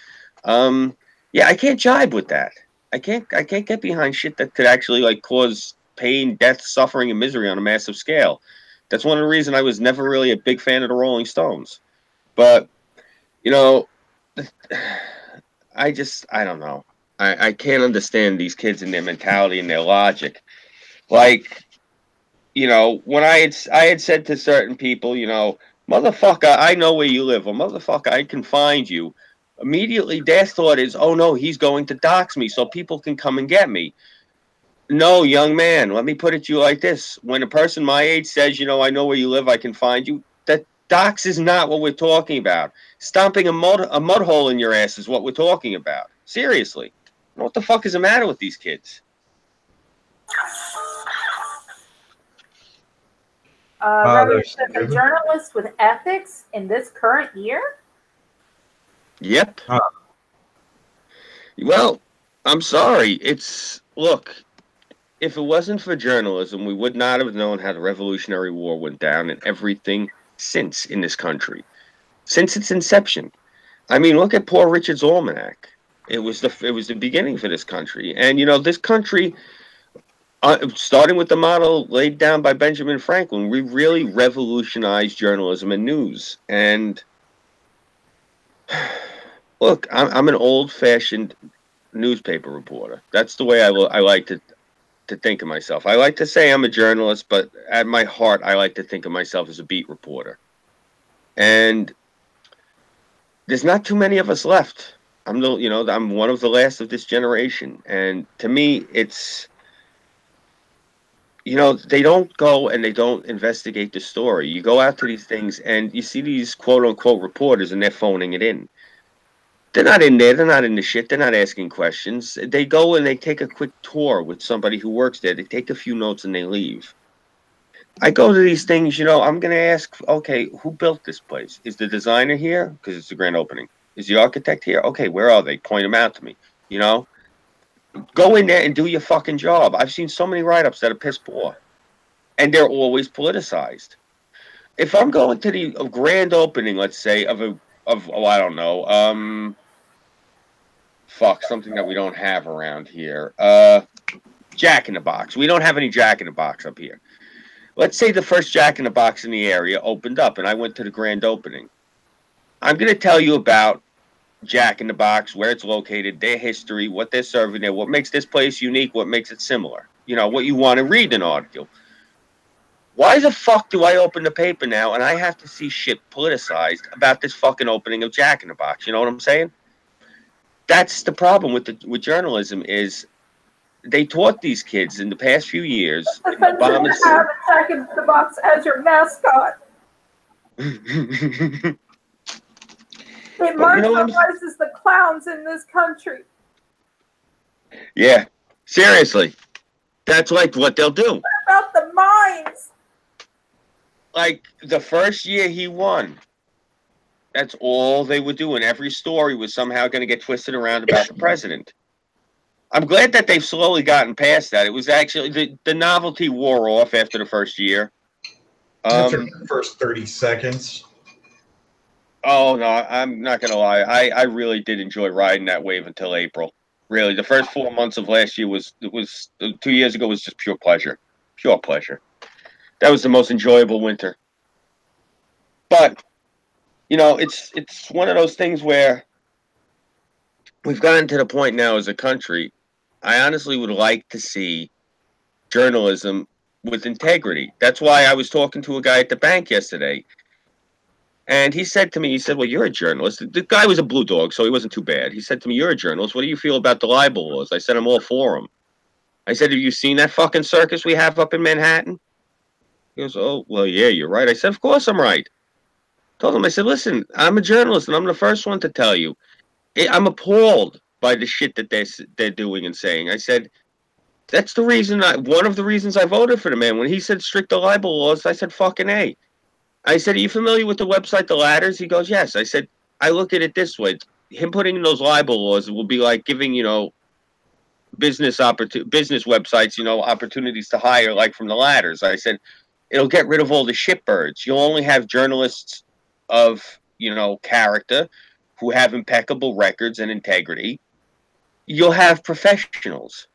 Yeah, I can't jibe with that. I can't get behind shit that could actually like cause pain, death, suffering, and misery on a massive scale. That's one of the reasons I was never really a big fan of the Rolling Stones. But, you know, I don't know. I can't understand these kids and their mentality and their logic. Like, you know, when I had said to certain people, you know, motherfucker, I know where you live, or motherfucker, I can find you. Immediately, their thought is, oh no, he's going to dox me so people can come and get me. No, young man, let me put it to you like this. When a person my age says, you know, I know where you live, I can find you, that dox is not what we're talking about. Stomping a mud hole in your ass is what we're talking about. Seriously. What the fuck is the matter with these kids? A journalist with ethics in this current year? Yep. Well, I'm sorry. Look, if it wasn't for journalism, we would not have known how the Revolutionary War went down and everything since in this country, since its inception. I mean, look at poor Richard's Almanac. It was the beginning for this country, and you know, this country, starting with the model laid down by Benjamin Franklin, we really revolutionized journalism and news. And look, I'm an old-fashioned newspaper reporter. That's the way I like to think of myself. I like to say I'm a journalist, but at my heart, I like to think of myself as a beat reporter. And there's not too many of us left. I'm one of the last of this generation, and to me, it's, you know, they don't go and they don't investigate the story. You go out to these things and you see these quote unquote reporters, and they're phoning it in. They're not in there. They're not in the shit. They're not asking questions. They go and they take a quick tour with somebody who works there. They take a few notes and they leave. I go to these things, you know, I'm going to ask, okay, who built this place? Is the designer here? Because it's the grand opening. Is the architect here? Okay, where are they? Point them out to me, you know? Go in there and do your fucking job. I've seen so many write-ups that are piss poor. And they're always politicized. If I'm going to the grand opening, let's say, I don't know, something that we don't have around here. Jack in the Box. We don't have any Jack in the Box up here. Let's say the first Jack in the Box in the area opened up and I went to the grand opening. I'm going to tell you about Jack in the Box, where it's located, their history, what they're serving there, what makes this place unique, what makes it similar. You know, what you want to read in an article. Why the fuck do I open the paper now and I have to see shit politicized about this fucking opening of Jack in the Box? You know what I'm saying? That's the problem with journalism is they taught these kids in the past few years. Obama's have Jack in the Box as your mascot. It marginalizes the clowns in this country. Yeah, seriously. That's like what they'll do. What about the mines? Like the first year he won, that's all they would do, and every story was somehow going to get twisted around about the president. I'm glad that they've slowly gotten past that. It was actually the novelty wore off after the first year. After the first 30 seconds. Oh no, I'm not gonna lie. I really did enjoy riding that wave until April. Really, the first 4 months of last year was 2 years ago was just pure pleasure, pure pleasure. That was the most enjoyable winter. But you know, it's one of those things where we've gotten to the point now as a country. I honestly would like to see journalism with integrity. That's why I was talking to a guy at the bank yesterday. And he said to me, well, you're a journalist. The guy was a blue dog, so he wasn't too bad. He said to me, you're a journalist. What do you feel about the libel laws? I said, I'm all for them. I said, have you seen that fucking circus we have up in Manhattan? He goes, oh, well, yeah, you're right. I said, of course I'm right. Told him, I said, listen, I'm a journalist, and I'm the first one to tell you. I'm appalled by the shit that they're doing and saying. I said, That's the reason. One of the reasons I voted for the man. When he said strict the libel laws, I said fucking A. I said, are you familiar with the website The Ladders? He goes, yes. I said, I look at it this way. Him putting in those libel laws will be like giving, business websites, opportunities to hire, like from The Ladders. I said, it'll get rid of all the shitbirds. You'll only have journalists of, character who have impeccable records and integrity. You'll have professionals.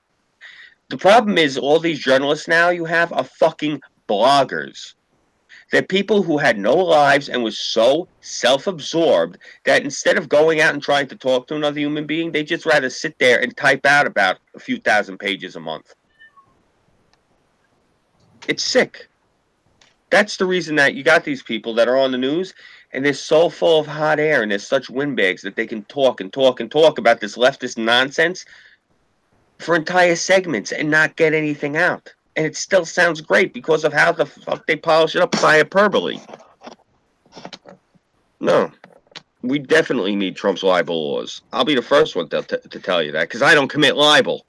The problem is all these journalists now you have are fucking bloggers. They're people who had no lives and was so self-absorbed that instead of going out and trying to talk to another human being, they just rather sit there and type out about a few thousand pages a month. It's sick. That's the reason that you got these people that are on the news and they're so full of hot air and they're such windbags that they can talk and talk and talk about this leftist nonsense for entire segments and not get anything out. And it still sounds great because of how the fuck they polish it up by hyperbole. No. We definitely need Trump's libel laws. I'll be the first one to tell you that because I don't commit libel.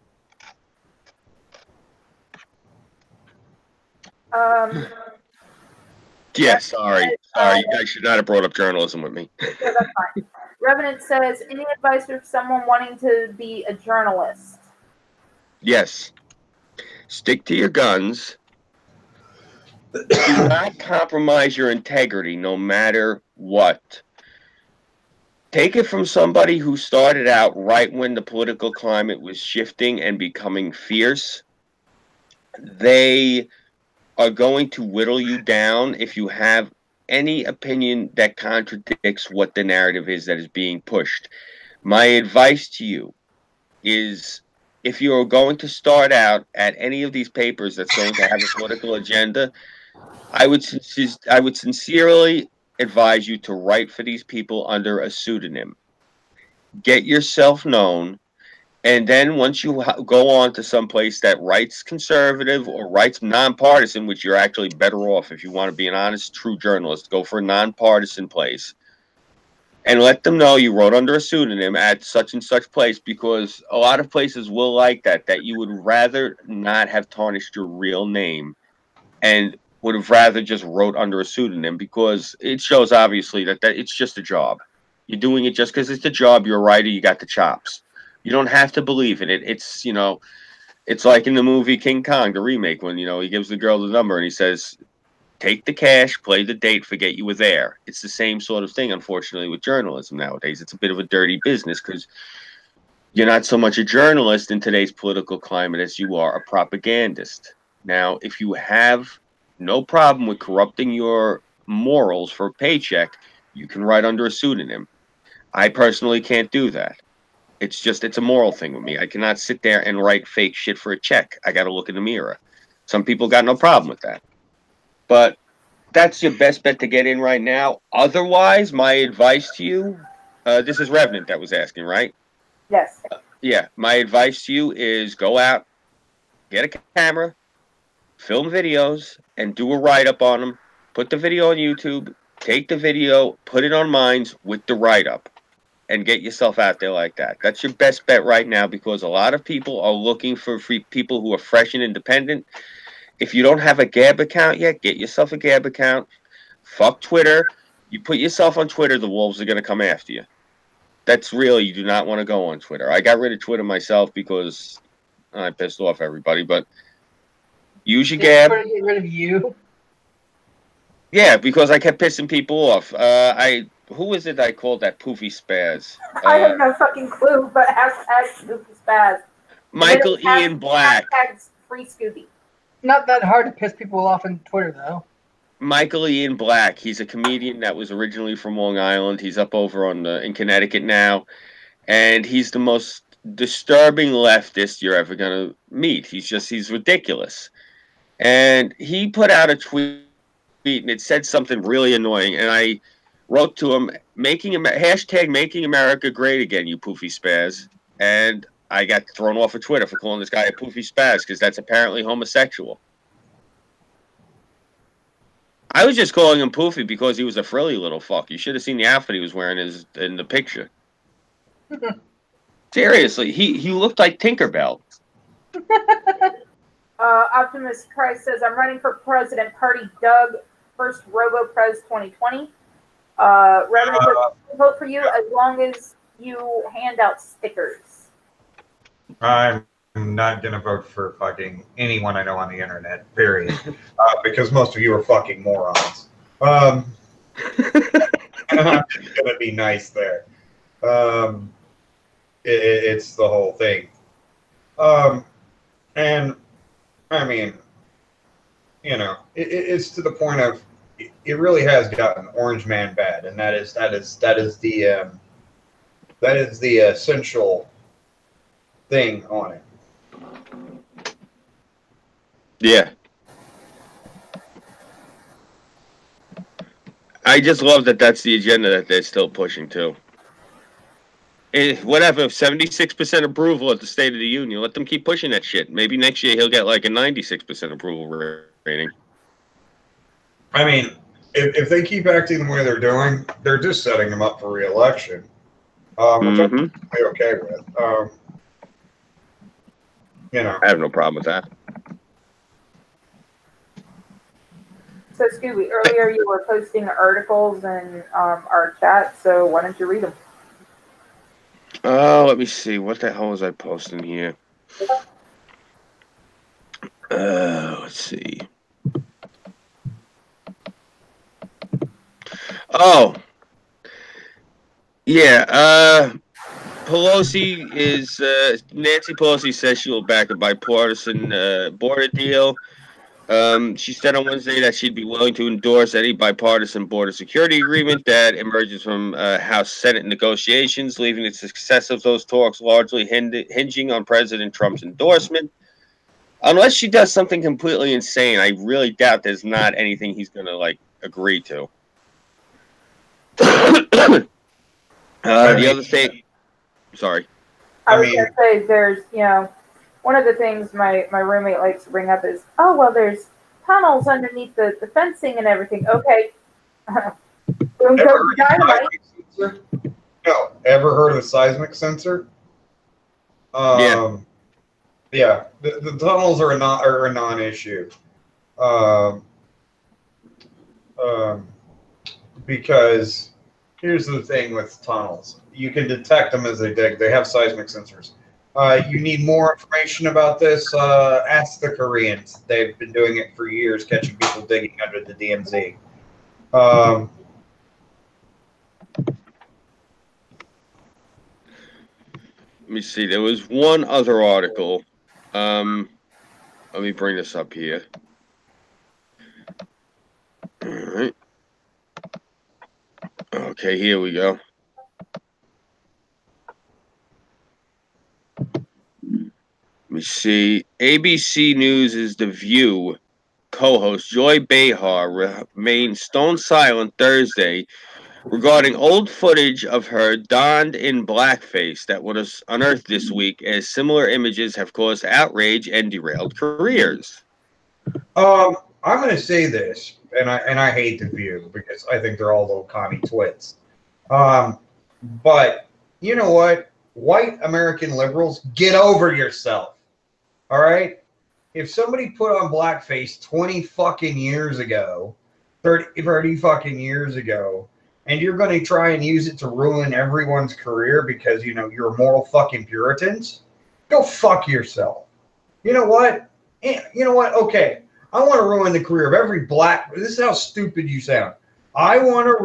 Yeah, sorry. You guys should not have brought up journalism with me. Yeah, that's fine. Revenant says, any advice for someone wanting to be a journalist? Yes. Stick to your guns. Do not compromise your integrity no matter what. Take it from somebody who started out right when the political climate was shifting and becoming fierce. They are going to whittle you down if you have any opinion that contradicts what the narrative is that is being pushed. My advice to you is, if you're going to start out at any of these papers that's going to have a political agenda, I would sincerely advise you to write for these people under a pseudonym. Get yourself known, and then once you go on to some place that writes conservative or writes nonpartisan, which you're actually better off if you want to be an honest, true journalist, go for a nonpartisan place. And let them know you wrote under a pseudonym at such and such place, because a lot of places will like that you would rather not have tarnished your real name and would have rather just wrote under a pseudonym, because it shows obviously that it's just a job. You're doing it just because it's a job. You're a writer. You got the chops. You don't have to believe in it. It's, it's like in the movie King Kong, the remake, when, he gives the girl the number and he says, take the cash, play the date, forget you were there. It's the same sort of thing, unfortunately, with journalism nowadays. It's a bit of a dirty business because you're not so much a journalist in today's political climate as you are a propagandist. Now, if you have no problem with corrupting your morals for a paycheck, you can write under a pseudonym. I personally can't do that. It's a moral thing with me. I cannot sit there and write fake shit for a check. I got to look in the mirror. Some people got no problem with that. But that's your best bet to get in right now. Otherwise, my advice to you, this is Revenant that was asking, right? Yes. Yeah, my advice to you is go out, get a camera, film videos, and do a write-up on them. Put the video on YouTube, take the video, put it on Minds with the write-up, and get yourself out there like that. That's your best bet right now, because a lot of people are looking for people who are fresh and independent. If you don't have a Gab account yet, get yourself a Gab account. Fuck Twitter. You put yourself on Twitter, the wolves are going to come after you. That's real. You do not want to go on Twitter. I got rid of Twitter myself because I pissed off everybody, but use your Gab. Get rid of you? Yeah, because I kept pissing people off. Who was it I called that Poofy Spaz? I have no fucking clue, but hashtag Poofy Spaz. Michael Ian Black. Hashtag Free Scooby. Not that hard to piss people off on Twitter, though. Michael Ian Black. He's a comedian that was originally from Long Island. He's up over in Connecticut now, and he's the most disturbing leftist you're ever gonna meet. He's ridiculous, and he put out a tweet and it said something really annoying, and I wrote to him, hashtag making America great again, you poofy spaz, and I got thrown off of Twitter for calling this guy a poofy spaz because that's apparently homosexual. I was just calling him poofy because he was a frilly little fuck. You should have seen the outfit he was wearing in the picture. Seriously, he looked like Tinkerbell. Optimus Christ says, I'm running for president. Party Doug. First Robo-Prez 2020. Revenue vote for you as long as you hand out stickers. I'm not going to vote for fucking anyone I know on the internet, period. Because most of you are fucking morons. I'm just going to be nice there. It's the whole thing. And, I mean, you know, it's to the point of it really has gotten Orange Man bad, and that is the essential thing on it. Yeah. I just love that that's the agenda that they're still pushing too. Whatever, 76% approval at the State of the Union. Let them keep pushing that shit. Maybe next year he'll get like a 96% approval rating. I mean, if they keep acting the way they're doing, they're just setting him up for re-election, which I'm okay with. You know, I have no problem with that. So, Scooby, earlier you were posting articles in our chat, so why don't you read them? Let me see. What the hell was I posting here? Let's see. Oh, yeah. Pelosi is Nancy Pelosi says she will back a bipartisan border deal. She said on Wednesday that she'd be willing to endorse any bipartisan border security agreement that emerges from House-Senate negotiations, leaving the success of those talks largely hinging on President Trump's endorsement. Unless she does something completely insane, I really doubt there's not anything he's going to like agree to. The other thing, sorry. I was going to say, there's, you know, one of the things my roommate likes to bring up is, oh, well, there's tunnels underneath the fencing and everything. Okay. Dynamite. No, ever heard of the seismic sensor? Yeah. Yeah, the tunnels are a non-issue. Because here's the thing with tunnels. You can detect them as they dig. They have seismic sensors. You need more information about this, ask the Koreans. They've been doing it for years, catching people digging under the DMZ. Let me see. There was one other article. Let me bring this up here. All right. Okay, here we go. Let me see. ABC News' The View co-host Joy Behar remained stone silent Thursday regarding old footage of her donned in blackface that was unearthed this week, as similar images have caused outrage and derailed careers. I'm going to say this, and I hate The View because I think they're all little commie twits. But you know what? White American liberals, get over yourself. All right? If somebody put on blackface 20 fucking years ago, 30 fucking years ago, and you're going to try and use it to ruin everyone's career because, you know, you're moral fucking Puritans, go fuck yourself. You know what? Okay. I want to ruin the career of every black. This is how stupid you sound. I want to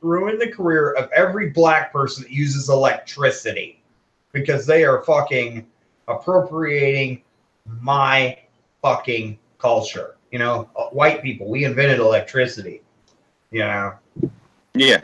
ruin the career of every black person that uses electricity because they are fucking appropriating my fucking culture. You know, white people, we invented electricity. You know. Yeah,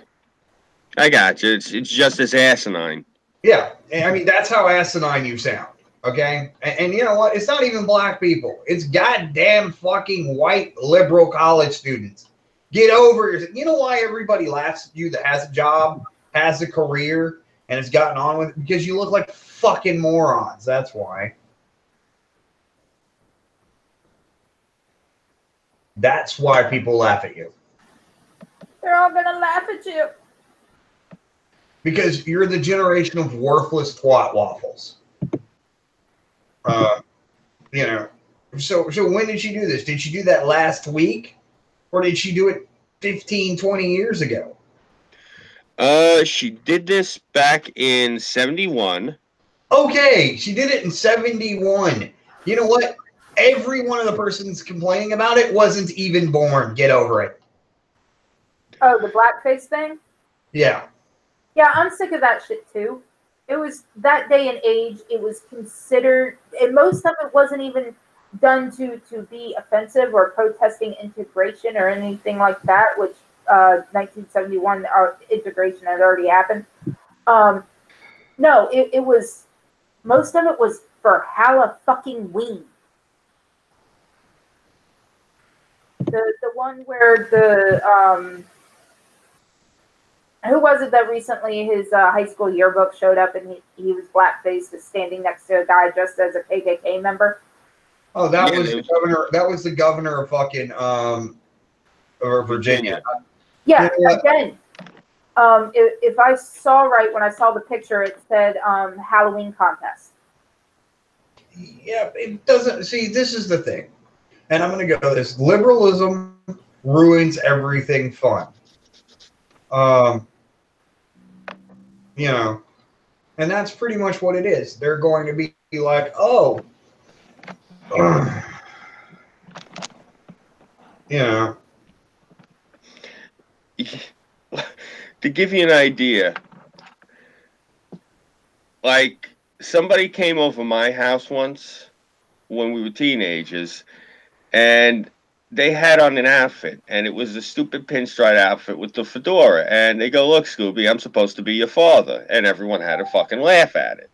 I got you. It's just as asinine. Yeah, I mean that's how asinine you sound. Okay, and you know what? It's not even black people. It's goddamn fucking white liberal college students. Get over yourself. You know why everybody laughs at you that has a job, has a career, and has gotten on with it? Because you look like fucking morons. That's why. That's why people laugh at you. They're all gonna laugh at you. Because you're the generation of worthless twat waffles. You know, So when did she do this? Did she do that last week? Or did she do it 15, 20 years ago? She did this back in 71. Okay, she did it in 71. You know what? Every one of the persons complaining about it wasn't even born. Get over it. Oh, the blackface thing? Yeah. Yeah, I'm sick of that shit too. It was that day and age, it was considered, and most of it wasn't even done to be offensive or protesting integration or anything like that, which 1971 integration had already happened. No, it was, most of it was for Halloween. The one where the who was it that recently his high school yearbook showed up and he was blackfaced standing next to a guy dressed as a KKK member? Oh, that was the governor. That was the governor of fucking Virginia. Yeah, again. If I saw right when I saw the picture, it said Halloween contest. Yeah, it doesn't. See, this is the thing, and I'm going to go this. Liberalism ruins everything fun. You know, and that's pretty much what it is. They're going to be like, oh, you know. To give you an idea, like somebody came over my house once when we were teenagers, and they had on an outfit, and it was a stupid pinstripe outfit with the fedora. And they go, "Look, Scooby, I'm supposed to be your father," and everyone had a fucking laugh at it.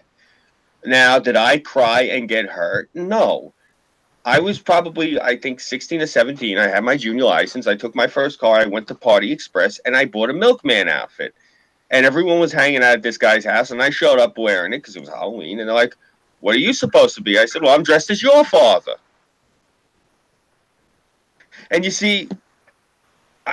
Now, did I cry and get hurt? No. I was probably, I think, 16 or 17. I had my junior license. I took my first car. I went to Party Express, and I bought a milkman outfit. And everyone was hanging out at this guy's house, and I showed up wearing it because it was Halloween. And they're like, "What are you supposed to be?" I said, "Well, I'm dressed as your father." And you see,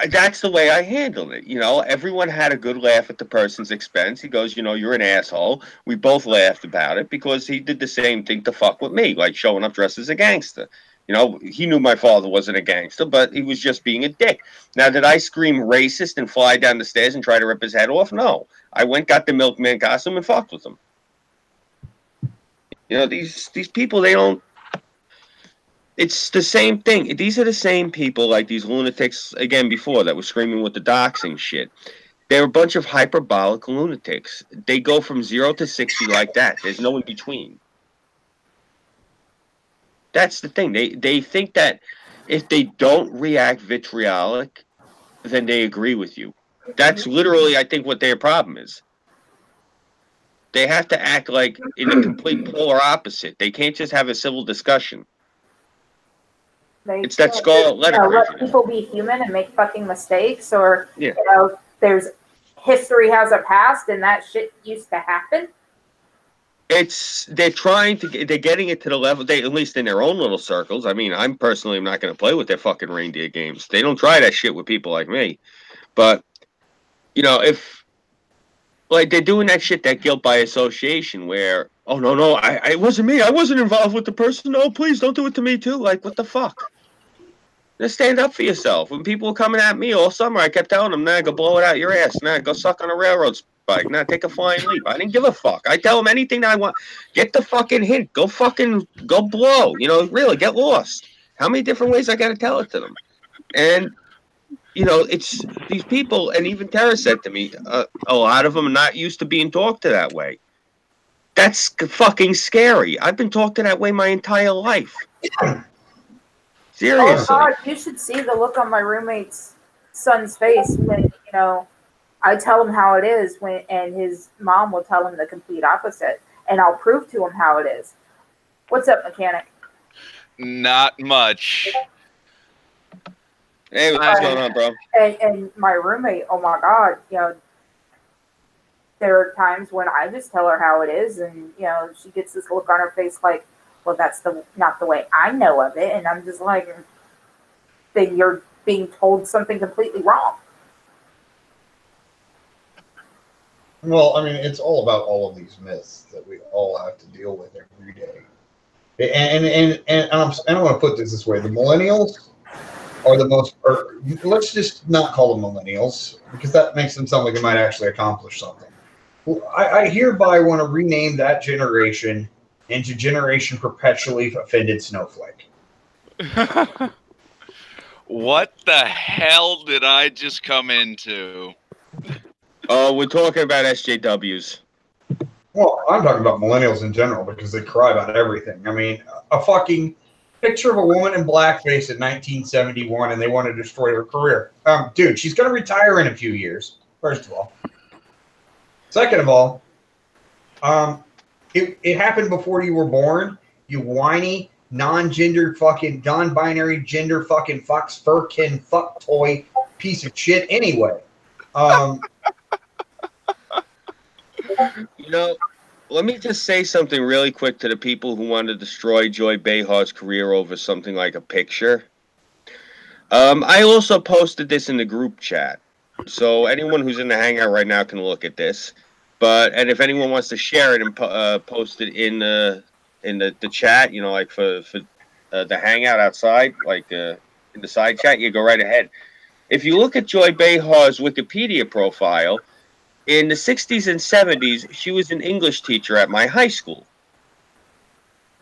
that's the way I handled it. You know, everyone had a good laugh at the person's expense. He goes, "You know, you're an asshole." We both laughed about it because he did the same thing to fuck with me, like showing up dressed as a gangster. You know, he knew my father wasn't a gangster, but he was just being a dick. Now, did I scream racist and fly down the stairs and try to rip his head off? No. I went, got the milkman costume, and fucked with him. You know, these people, they don't. It's the same thing. These are the same people, like these lunatics, again, before, that were screaming with the doxing shit. They're a bunch of hyperbolic lunatics. They go from 0 to 60 like that. There's no in between. That's the thing. They think that if they don't react vitriolic, then they agree with you. That's literally, I think, what their problem is. They have to act like in a complete polar opposite. They can't just have a civil discussion. It's that scarlet letter. Let people be human and make fucking mistakes, or you know, there's history has a past, and that shit used to happen. They're getting it to the level, they, at least in their own little circles. I mean, I'm personally not going to play with their fucking reindeer games. They don't try that shit with people like me. But you know, if like they're doing that shit, that guilt by association, where no, it wasn't me. I wasn't involved with the person. No, please don't do it to me too. Like, what the fuck? Just stand up for yourself. When people were coming at me all summer, I kept telling them, "Nah, go blow it out your ass. Nah, go suck on a railroad spike. Nah, take a flying leap." I didn't give a fuck. I tell them anything that I want. Get the fucking hint. Go blow. You know, really, get lost. How many different ways I got to tell it to them? And you know, it's these people, and even Tara said to me, a lot of them are not used to being talked to that way. That's fucking scary. I've been talked to that way my entire life. Seriously. Oh God, you should see the look on my roommate's son's face when, you know, I tell him how it is and his mom will tell him the complete opposite, and I'll prove to him how it is. What's up, mechanic? Not much. Hey, what's going on, bro? And my roommate, oh my God, you know, there are times when I just tell her how it is, and you know, she gets this look on her face like, well, that's not the way I know of it, and I'm just like, then you're being told something completely wrong. Well, I mean, it's all about all of these myths that we all have to deal with every day. And I don't want to put this way: the millennials are the most. Or let's just not call them millennials because that makes them sound like they might actually accomplish something. Well, I hereby want to rename that generation into Generation Perpetually Offended Snowflake. What the hell did I just come into? Oh, we're talking about SJWs. Well, I'm talking about millennials in general because they cry about everything. I mean, a fucking picture of a woman in blackface in 1971 and they want to destroy her career. Dude, she's going to retire in a few years, first of all. Second of all, it happened before you were born, you whiny, non-gender fucking, non-binary gender fucking fucks, furkin, fuck toy piece of shit anyway. You know, let me just say something really quick to the people who want to destroy Joy Behar's career over something like a picture. I also posted this in the group chat. So anyone who's in the Hangout right now can look at this. And if anyone wants to share it and post it in the chat, you know, like for the Hangout outside, like in the side chat, you go right ahead. If you look at Joy Behar's Wikipedia profile, in the 60s and 70s, she was an English teacher at my high school.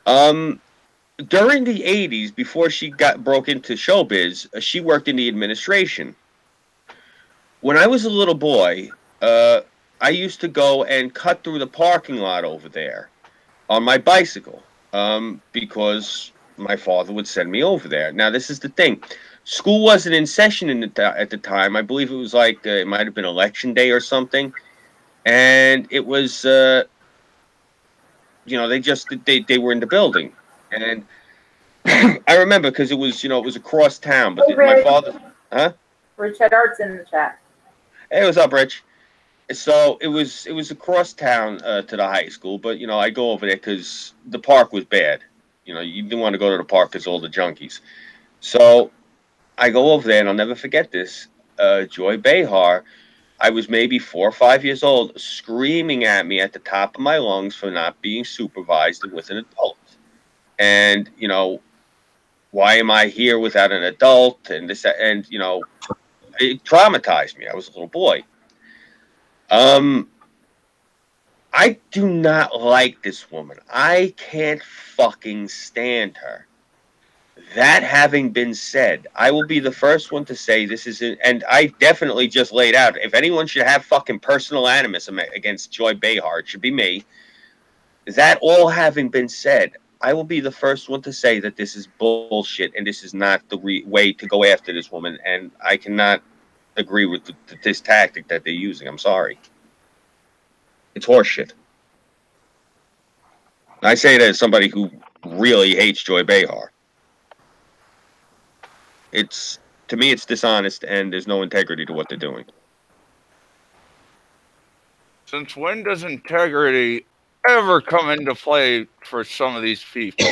During the 80s, before she broke into showbiz, she worked in the administration. When I was a little boy, I used to go and cut through the parking lot over there on my bicycle because my father would send me over there. Now, this is the thing. School wasn't in session at the time. I believe it was like, it might have been election day or something. And it was, you know, they were in the building. And I remember because it was, you know, it was across town. But my father, huh? Rich had arts in the chat. Hey, what's up, Rich? So it was across town to the high school, but you know I go over there because the park was bad. You know you didn't want to go to the park because all the junkies. So I go over there and I'll never forget this. Joy Behar, I was maybe 4 or 5 years old, screaming at me at the top of my lungs for not being supervised and with an adult. And you know, why am I here without an adult? And this and you know, it traumatized me. I was a little boy. I do not like this woman. I can't fucking stand her. That having been said, I will be the first one to say this is, and I definitely just laid out, if anyone should have fucking personal animus against Joy Behar, it should be me. That all having been said, I will be the first one to say that this is bullshit and this is not the way to go after this woman, and I cannot agree with this tactic that they're using. I'm sorry. It's horseshit. I say that as somebody who really hates Joy Behar. To me, it's dishonest and there's no integrity to what they're doing. Since when does integrity ever come into play for some of these people?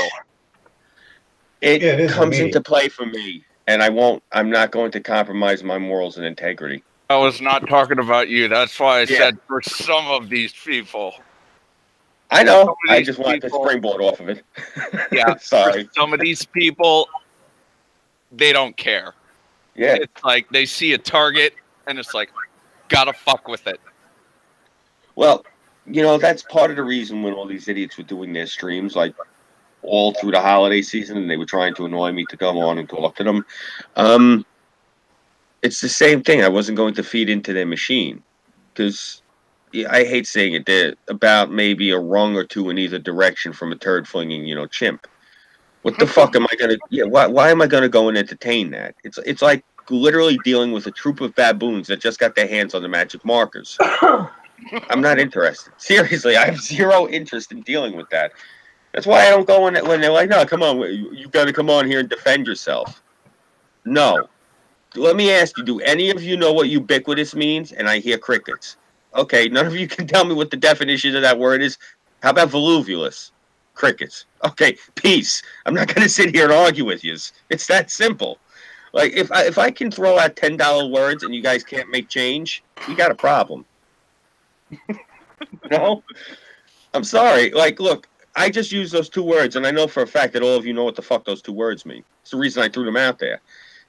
It comes into play for me, and I'm not going to compromise my morals and integrity. I was not talking about you. That's why I said for some of these people. I know. I just wanted to springboard off of it. Yeah. Sorry. For some of these people, they don't care. Yeah. It's like they see a target and it's like, gotta fuck with it. Well, you know, that's part of the reason when all these idiots were doing their streams, like all through the holiday season, and they were trying to annoy me to come on and talk to them. It's the same thing. I wasn't going to feed into their machine because I hate saying it. They're about maybe a rung or two in either direction from a turd flinging, you know, chimp. What the fuck am I gonna? Yeah, why am I gonna go and entertain that? It's like literally dealing with a troop of baboons that just got their hands on the magic markers. I'm not interested. Seriously, I have zero interest in dealing with that. That's why I don't go in when they're like, no, come on, you got to come on here and defend yourself. No. Let me ask you, do any of you know what ubiquitous means? And I hear crickets. Okay, none of you can tell me what the definition of that word is. How about voluptuous? Crickets. Okay, peace. I'm not going to sit here and argue with you. It's that simple. Like, if I can throw out $10 words and you guys can't make change, we got a problem. No? I'm sorry. Like, look, I just use those 2 words, and I know for a fact that all of you know what the fuck those 2 words mean. It's the reason I threw them out there.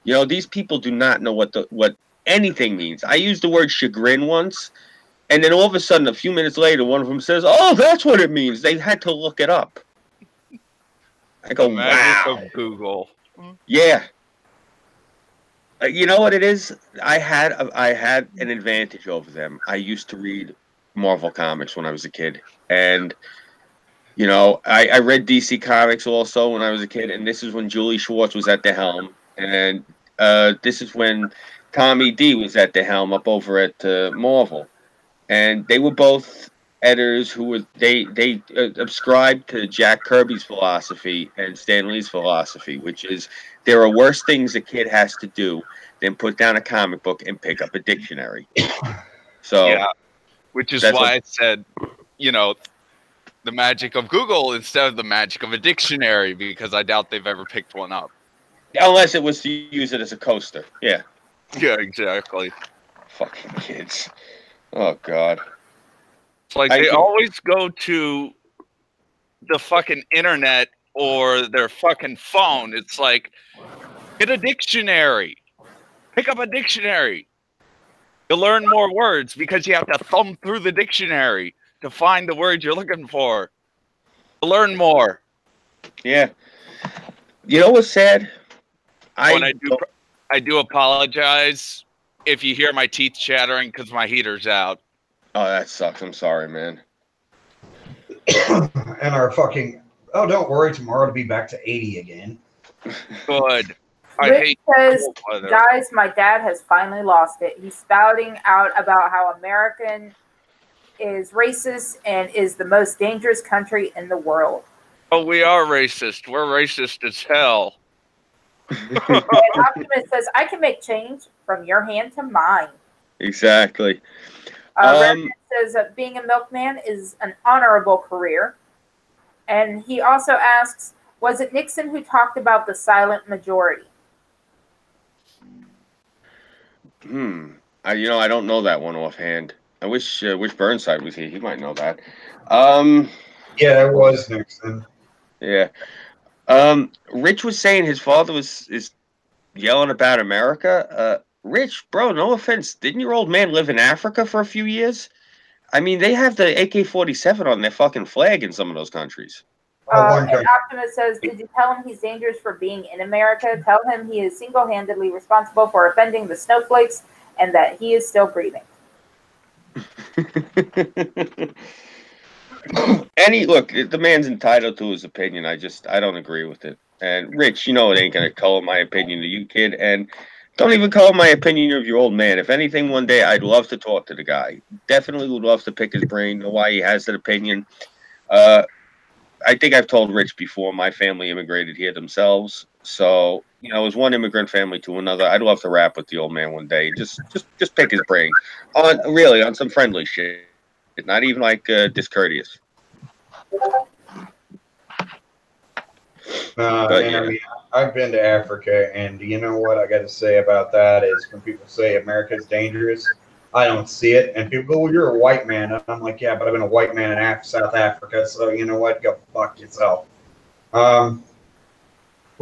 You know, these people do not know what anything means. I used the word chagrin once, and then all of a sudden, a few minutes later, one of them says, "Oh, that's what it means." They had to look it up. I go, the magic wow. of Google. Yeah. You know what it is? I had an advantage over them. I used to read Marvel comics when I was a kid, and you know, I read DC Comics also when I was a kid, and this is when Julie Schwartz was at the helm, and this is when Tommy D was at the helm up over at Marvel, and they were both editors who were they subscribed to Jack Kirby's philosophy and Stan Lee's philosophy, which is there are worse things a kid has to do than put down a comic book and pick up a dictionary. So yeah, which is why I said, you know, the magic of Google instead of the magic of a dictionary, because I doubt they've ever picked one up. Unless it was to use it as a coaster. Yeah. Yeah, exactly. Fucking kids. Oh, God. It's like they always go to the fucking internet or their fucking phone. It's like, get a dictionary. Pick up a dictionary. You'll learn more words because you have to thumb through the dictionary to find the words you're looking for. To learn more. Yeah. You know what's sad? I do apologize if you hear my teeth chattering because my heater's out. Oh, that sucks. I'm sorry, man. And our fucking... Oh, don't worry. Tomorrow it'll be back to 80 again. Good. Rick says, guys, my dad has finally lost it. He's spouting out about how American is racist and is the most dangerous country in the world. Oh, we are racist. We're racist as hell. And Optimus says, I can make change from your hand to mine. Exactly. Redman says being a milkman is an honorable career. And he also asks, was it Nixon who talked about the silent majority? I don't know that one offhand. I wish Burnside was here. He might know that. Yeah, it was Nixon. Yeah. Rich was saying his father is yelling about America. Rich, bro, no offense. Didn't your old man live in Africa for a few years? I mean, they have the AK-47 on their fucking flag in some of those countries. And Optimus says, did you tell him he's dangerous for being in America? Tell him he is single-handedly responsible for offending the snowflakes and that he is still breathing. Look, the man's entitled to his opinion. I don't agree with it. And Rich, it ain't gonna color my opinion to you, kid. And don't even color my opinion of your old man. If anything, one day I'd love to talk to the guy. Definitely would love to pick his brain, know why he has that opinion. I think I've told Rich before, my family immigrated here themselves. So, it was one immigrant family to another. I'd love to rap with the old man one day. Just pick his brain on some friendly shit. Not even like discourteous. I mean, I've been to Africa, and you know what I got to say about that is when people say America's dangerous, I don't see it. And people go, well, you're a white man. And I'm like, yeah, but I've been a white man in South Africa, so you know what? Go fuck yourself. Where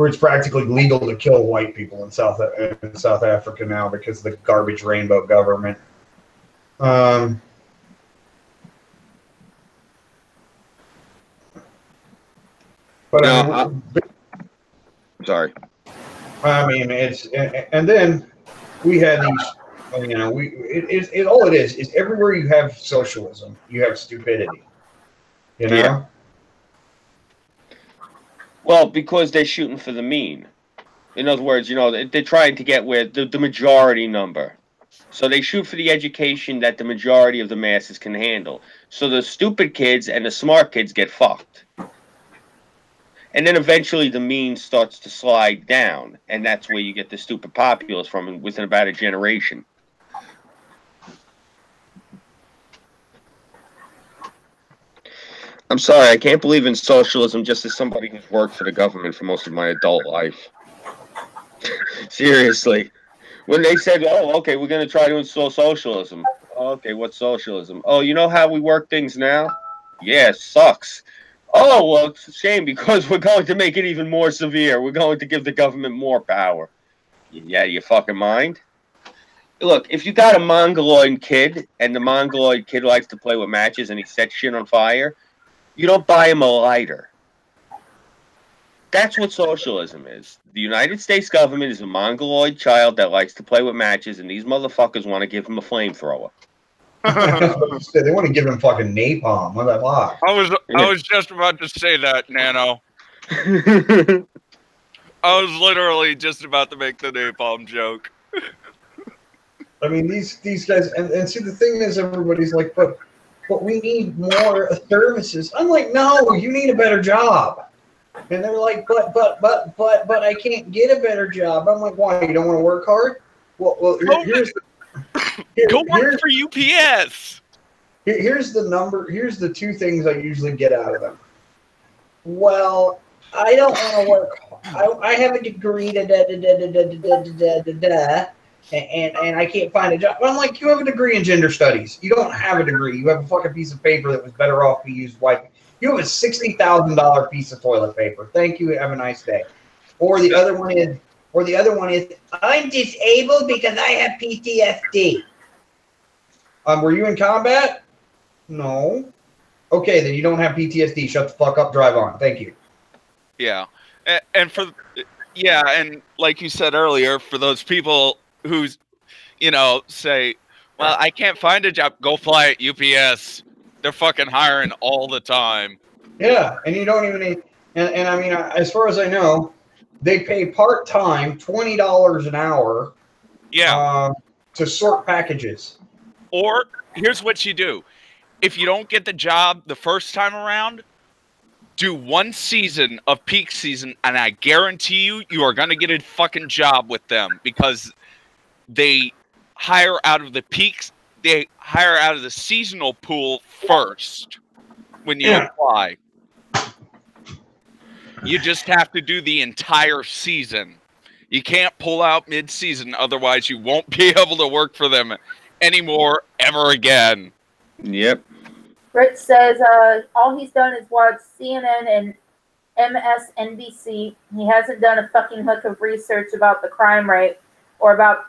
it's practically legal to kill white people in South Africa now because of the garbage rainbow government. Sorry. I mean, and then we had these. All it is everywhere you have socialism, you have stupidity. Yeah. Well, because they're shooting for the mean. In other words, they're trying to get where the majority number. So they shoot for the education that the majority of the masses can handle. So the stupid kids and the smart kids get fucked. And then eventually the mean starts to slide down. And that's where you get the stupid populace from within about a generation. I'm sorry, I can't believe in socialism just as somebody who's worked for the government for most of my adult life. Seriously. When they said, oh, okay, we're going to try to install socialism. Oh, okay, what's socialism? Oh, you know how we work things now? Yeah, it sucks. Oh, well, it's a shame because we're going to make it even more severe. We're going to give the government more power. Yeah, you fucking mind? Look, if you got a mongoloid kid and the mongoloid kid likes to play with matches and he sets shit on fire, you don't buy him a lighter. That's what socialism is. The United States government is a mongoloid child that likes to play with matches, and these motherfuckers want to give him a flamethrower. They want to give him fucking napalm. What the fuck? I was just about to say that, Nano. I was literally just about to make the napalm joke. I mean, these guys, and see, the thing is, everybody's like, but we need more services. I'm like, no, you need a better job. And they're like, but I can't get a better job. I'm like, why? You don't want to work hard? Well, here's go work for UPS. Here's the number. Here's the two things I usually get out of them. Well, I don't want to work. I have a degree, and I can't find a job. I'm like, you have a degree in gender studies. You don't have a degree. You have a fucking piece of paper that was better off be used wiping. You have a $60,000 piece of toilet paper. Thank you. Have a nice day. Or the other one is, I'm disabled because I have PTSD. Were you in combat? No. Okay, then you don't have PTSD. Shut the fuck up. Drive on. Thank you. Yeah, and like you said earlier, for those people who, say, well, I can't find a job. Go fly at UPS. They're fucking hiring all the time. Yeah, and you don't even need, and I mean, as far as I know, they pay part-time $20 an hour. Yeah. To sort packages. Or here's what you do: if you don't get the job the first time around, do one season of peak season, and I guarantee you are going to get a fucking job with them, because they hire out of the peaks. They hire out of the seasonal pool first when you apply. You just have to do the entire season. You can't pull out mid-season, otherwise you won't be able to work for them anymore ever again. Yep. Rich says all he's done is watch CNN and MSNBC. He hasn't done a fucking hook of research about the crime rate or about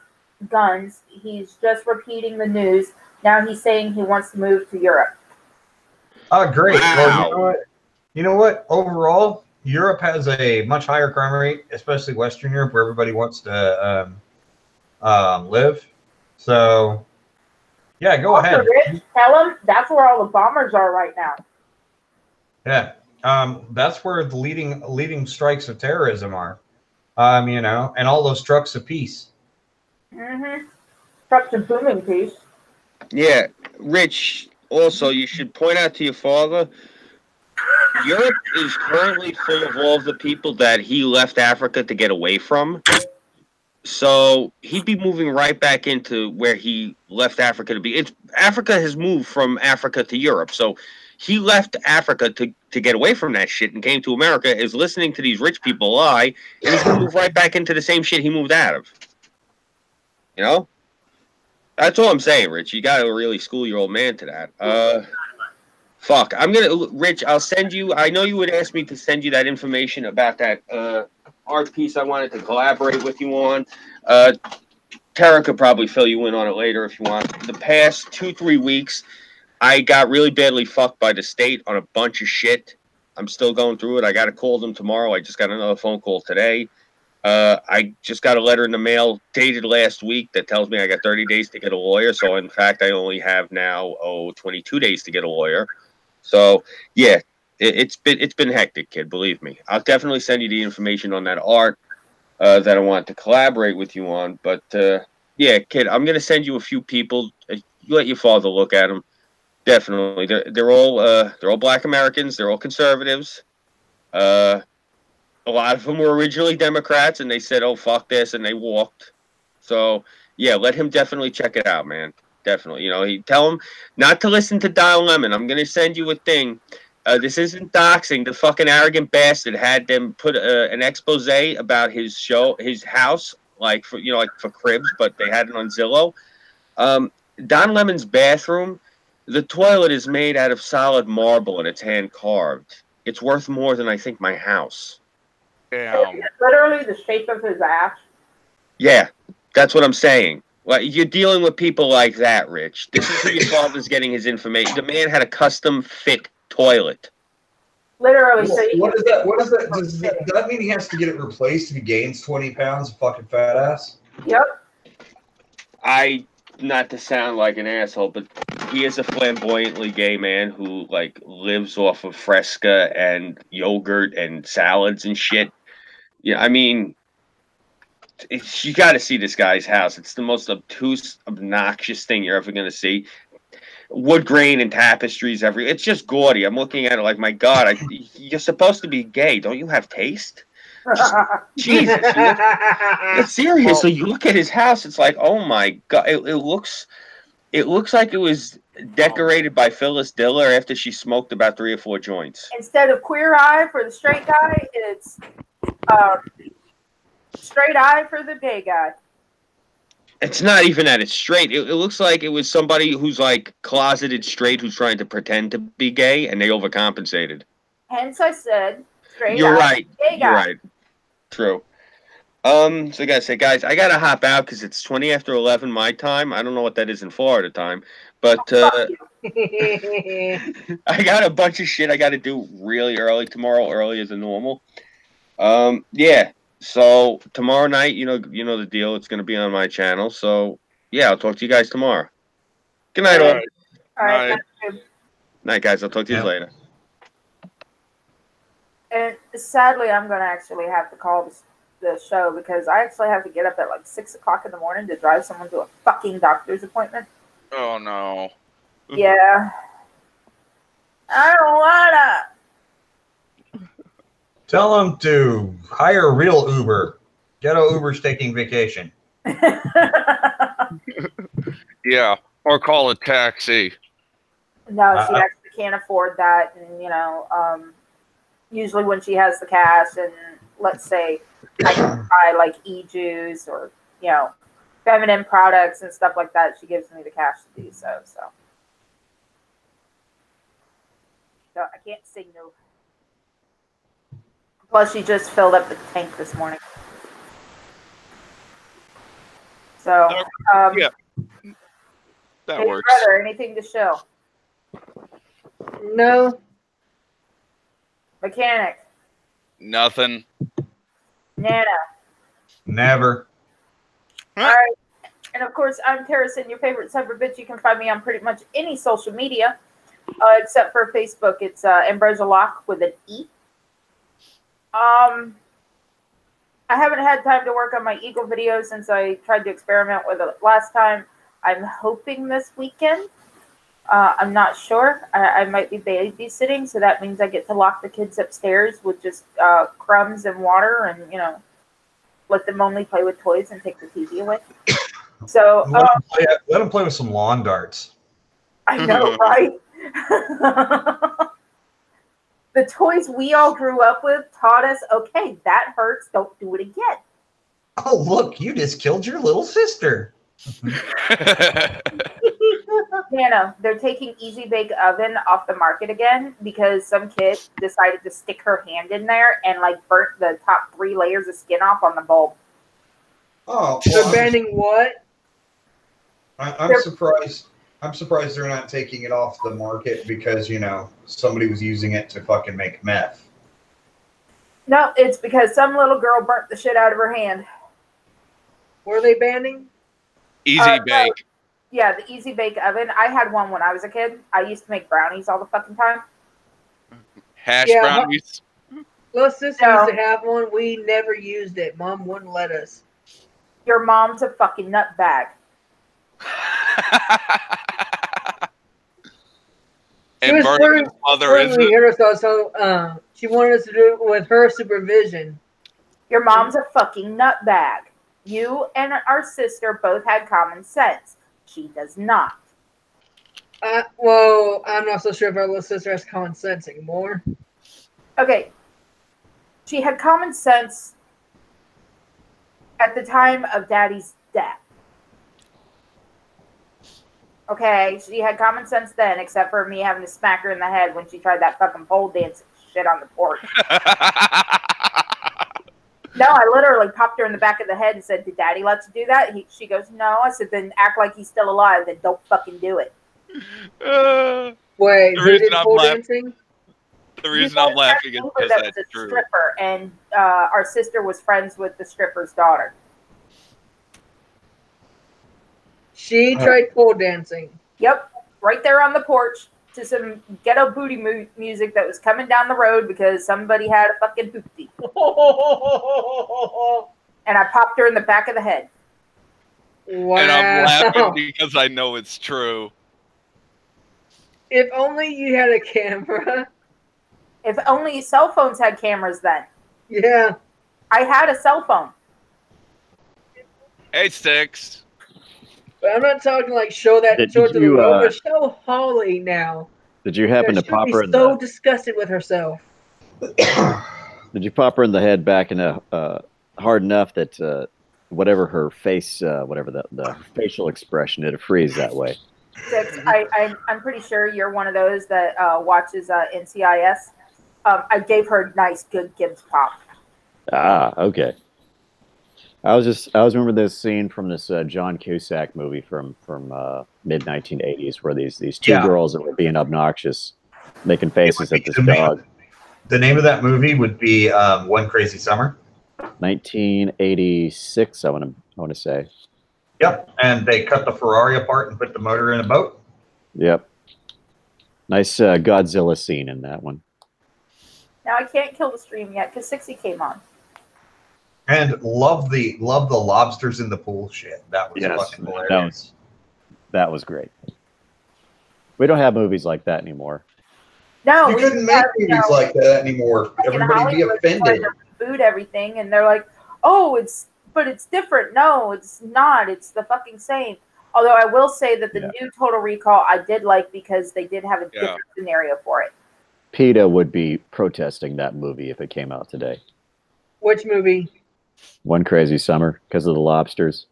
guns. He's just repeating the news. Now he's saying he wants to move to Europe. Oh, great. Wow. Well, you know what? Overall, Europe has a much higher crime rate, especially Western Europe, where everybody wants to live. So, yeah, go ahead. Rich, tell him that's where all the bombers are right now. Yeah, that's where the leading strikes of terrorism are. And all those trucks of peace. Mm-hmm. Trucks of booming peace. Yeah, Rich, also, you should point out to your father, Europe is currently full of all of the people that he left Africa to get away from. So he'd be moving right back into where he left Africa to be. Africa has moved from Africa to Europe. So he left Africa to get away from that shit and came to America, is listening to these rich people lie, and he's going to move right back into the same shit he moved out of. You know? That's all I'm saying, Rich. You got to really school your old man to that. Fuck. Rich, I'll send you, I know you would ask me to send you that information about that art piece I wanted to collaborate with you on. Tara could probably fill you in on it later if you want. The past 2-3 weeks, I got really badly fucked by the state on a bunch of shit. I'm still going through it. I got to call them tomorrow. I just got another phone call today. I just got a letter in the mail dated last week that tells me I got 30 days to get a lawyer. So, in fact, I only have now 22 days to get a lawyer. So, yeah, it's been hectic, kid. Believe me. I'll definitely send you the information on that art that I want to collaborate with you on. But yeah, kid, I'm gonna send you a few people. You let your father look at them. Definitely, they're all Black Americans. They're all conservatives. A lot of them were originally Democrats, and they said, "Oh, fuck this," and they walked. So, yeah, let him definitely check it out, man. Definitely. Tell him not to listen to Don Lemon. I'm going to send you a thing. This isn't doxing. The fucking arrogant bastard had them put an expose about his house, for cribs, but they had it on Zillow. Don Lemon's bathroom, the toilet is made out of solid marble and it's hand carved. It's worth more than I think my house. Damn. Literally the shape of his ass. Yeah, that's what I'm saying. Well, you're dealing with people like that, Rich. This is who your father's getting his information. The man had a custom fit toilet. Literally. Well, So what is that? What is that? Does that mean he has to get it replaced if he gains 20 pounds? Fucking fat ass. Yep. Not to sound like an asshole, but he is a flamboyantly gay man who like lives off of Fresca and yogurt and salads and shit. Yeah, I mean, you got to see this guy's house. It's the most obtuse, obnoxious thing you're ever going to see. Wood grain and tapestries it's just gaudy. I'm looking at it like, my God, you're supposed to be gay. Don't you have taste? Jesus. Seriously, you look at his house, it's like, oh my God. It looks like it was decorated by Phyllis Diller after she smoked about 3 or 4 joints. Instead of queer eye for the straight guy, it's straight eye for the gay guy. It's not even that it's straight. It looks like it was somebody who's like closeted straight who's trying to pretend to be gay, and they overcompensated. Hence, I said straight. You're right. Gay guy. You're right. True. So I gotta say, guys, I gotta hop out because it's 20 after 11 my time. I don't know what that is in Florida time, but I got a bunch of shit I gotta do really early tomorrow, earlier than normal. Yeah. So tomorrow night, you know the deal. It's going to be on my channel. So yeah, I'll talk to you guys tomorrow. Good night, all. All right. Night, guys. I'll talk to you later. And sadly, I'm going to actually have to call the show because I actually have to get up at like 6 o'clock in the morning to drive someone to a fucking doctor's appointment. Oh no. Yeah. I don't wanna. Tell them to hire a real Uber. Ghetto Uber's taking vacation. Yeah, or call a taxi. No, she actually can't afford that. And, usually when she has the cash and let's say I can buy like e-juice or, feminine products and stuff like that, she gives me the cash to do so. So I can't say no. Plus, she just filled up the tank this morning. So, yeah, that works. Brother, anything to show? No. Mechanic. Nothing. Nana. Never. All right. And of course, I'm Terracin, your favorite cyber bitch. You can find me on pretty much any social media, except for Facebook. It's Ambrosia Locke with an E. I haven't had time to work on my Eagle video since I tried to experiment with it last time. I'm hoping this weekend. I'm not sure. I might be babysitting, so that means I get to lock the kids upstairs with just crumbs and water and, let them only play with toys and take the TV away. So let them play with some lawn darts. I know, right? The toys we all grew up with taught us, okay, that hurts, don't do it again. Oh, look, you just killed your little sister. Nana, they're taking Easy Bake Oven off the market again because some kid decided to stick her hand in there and burnt the top 3 layers of skin off on the bulb. Oh, they're banning what? I'm surprised. I'm surprised they're not taking it off the market because, somebody was using it to fucking make meth. No, it's because some little girl burnt the shit out of her hand. What are they banning? Easy Bake. Yeah, the Easy Bake Oven. I had one when I was a kid. I used to make brownies all the fucking time. Hash brownies? Little sister used to have one. We never used it. Mom wouldn't let us. Your mom's a fucking nutbag. And Bernie's mother isn't. So she wanted us to do it with her supervision. Your mom's a fucking nutbag. You and our sister both had common sense. She does not. Well, I'm not so sure if our little sister has common sense anymore. Okay. She had common sense at the time of Daddy's death. Okay, she had common sense then, except for me having to smack her in the head when she tried that fucking pole dancing shit on the porch. No, I literally popped her in the back of the head and said, "Did Daddy let you do that?" She goes, "No." I said, "Then act like he's still alive. Then don't fucking do it." Wait, who did pole dancing? The reason I'm laughing is because that's true. Stripper, and our sister was friends with the stripper's daughter. She tried pole dancing. Yep, right there on the porch to some ghetto booty music that was coming down the road because somebody had a fucking hoopty. And I popped her in the back of the head. Wow. And I'm laughing because I know it's true. If only you had a camera. If only cell phones had cameras then. Yeah. I had a cell phone. Hey, Sticks. But I'm not talking like show that to the world, but show Holly now. Did you happen to pop her in the... so disgusted with herself. Did you pop her in the head back in a hard enough that whatever her face, whatever the facial expression, it'd freeze that way? Six, I'm pretty sure you're one of those that watches NCIS. I gave her a nice, good Gibbs pop. Ah, okay. I was remember this scene from this John Cusack movie from mid 1980s where these two girls that were being obnoxious, making faces at this dog. The name of that movie would be One Crazy Summer. 1986, I want to say. Yep, and they cut the Ferrari apart and put the motor in a boat. Yep. Nice Godzilla scene in that one. Now I can't kill the stream yet because 60 came on. And love the lobsters in the pool shit. That was fucking hilarious. That was great. We don't have movies like that anymore. No, you couldn't make movies like that anymore. Everybody be offended. Reboot everything, and they're like, "Oh, it's different." No, it's not. It's the fucking same. Although I will say that the new Total Recall I did like because they did have a different scenario for it. PETA would be protesting that movie if it came out today. Which movie? One Crazy Summer, because of the lobsters.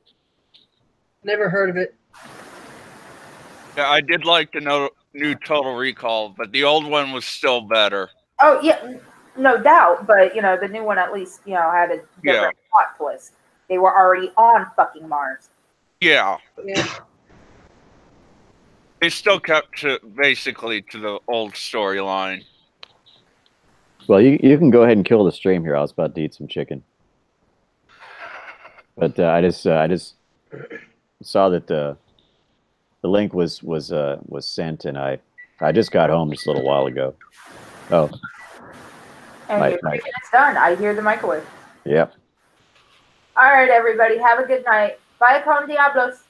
Never heard of it. Yeah, I did like the new Total Recall, but the old one was still better. Oh yeah, no doubt. But the new one at least had a different plot twist. They were already on fucking Mars. Yeah. Yeah. They still kept basically to the old storyline. Well, you can go ahead and kill the stream here. I was about to eat some chicken. But I just saw that the link was sent, and I just got home just a little while ago. Oh, and it's done. I hear the microwave. Yep. All right, everybody, have a good night. Bye, con diablos.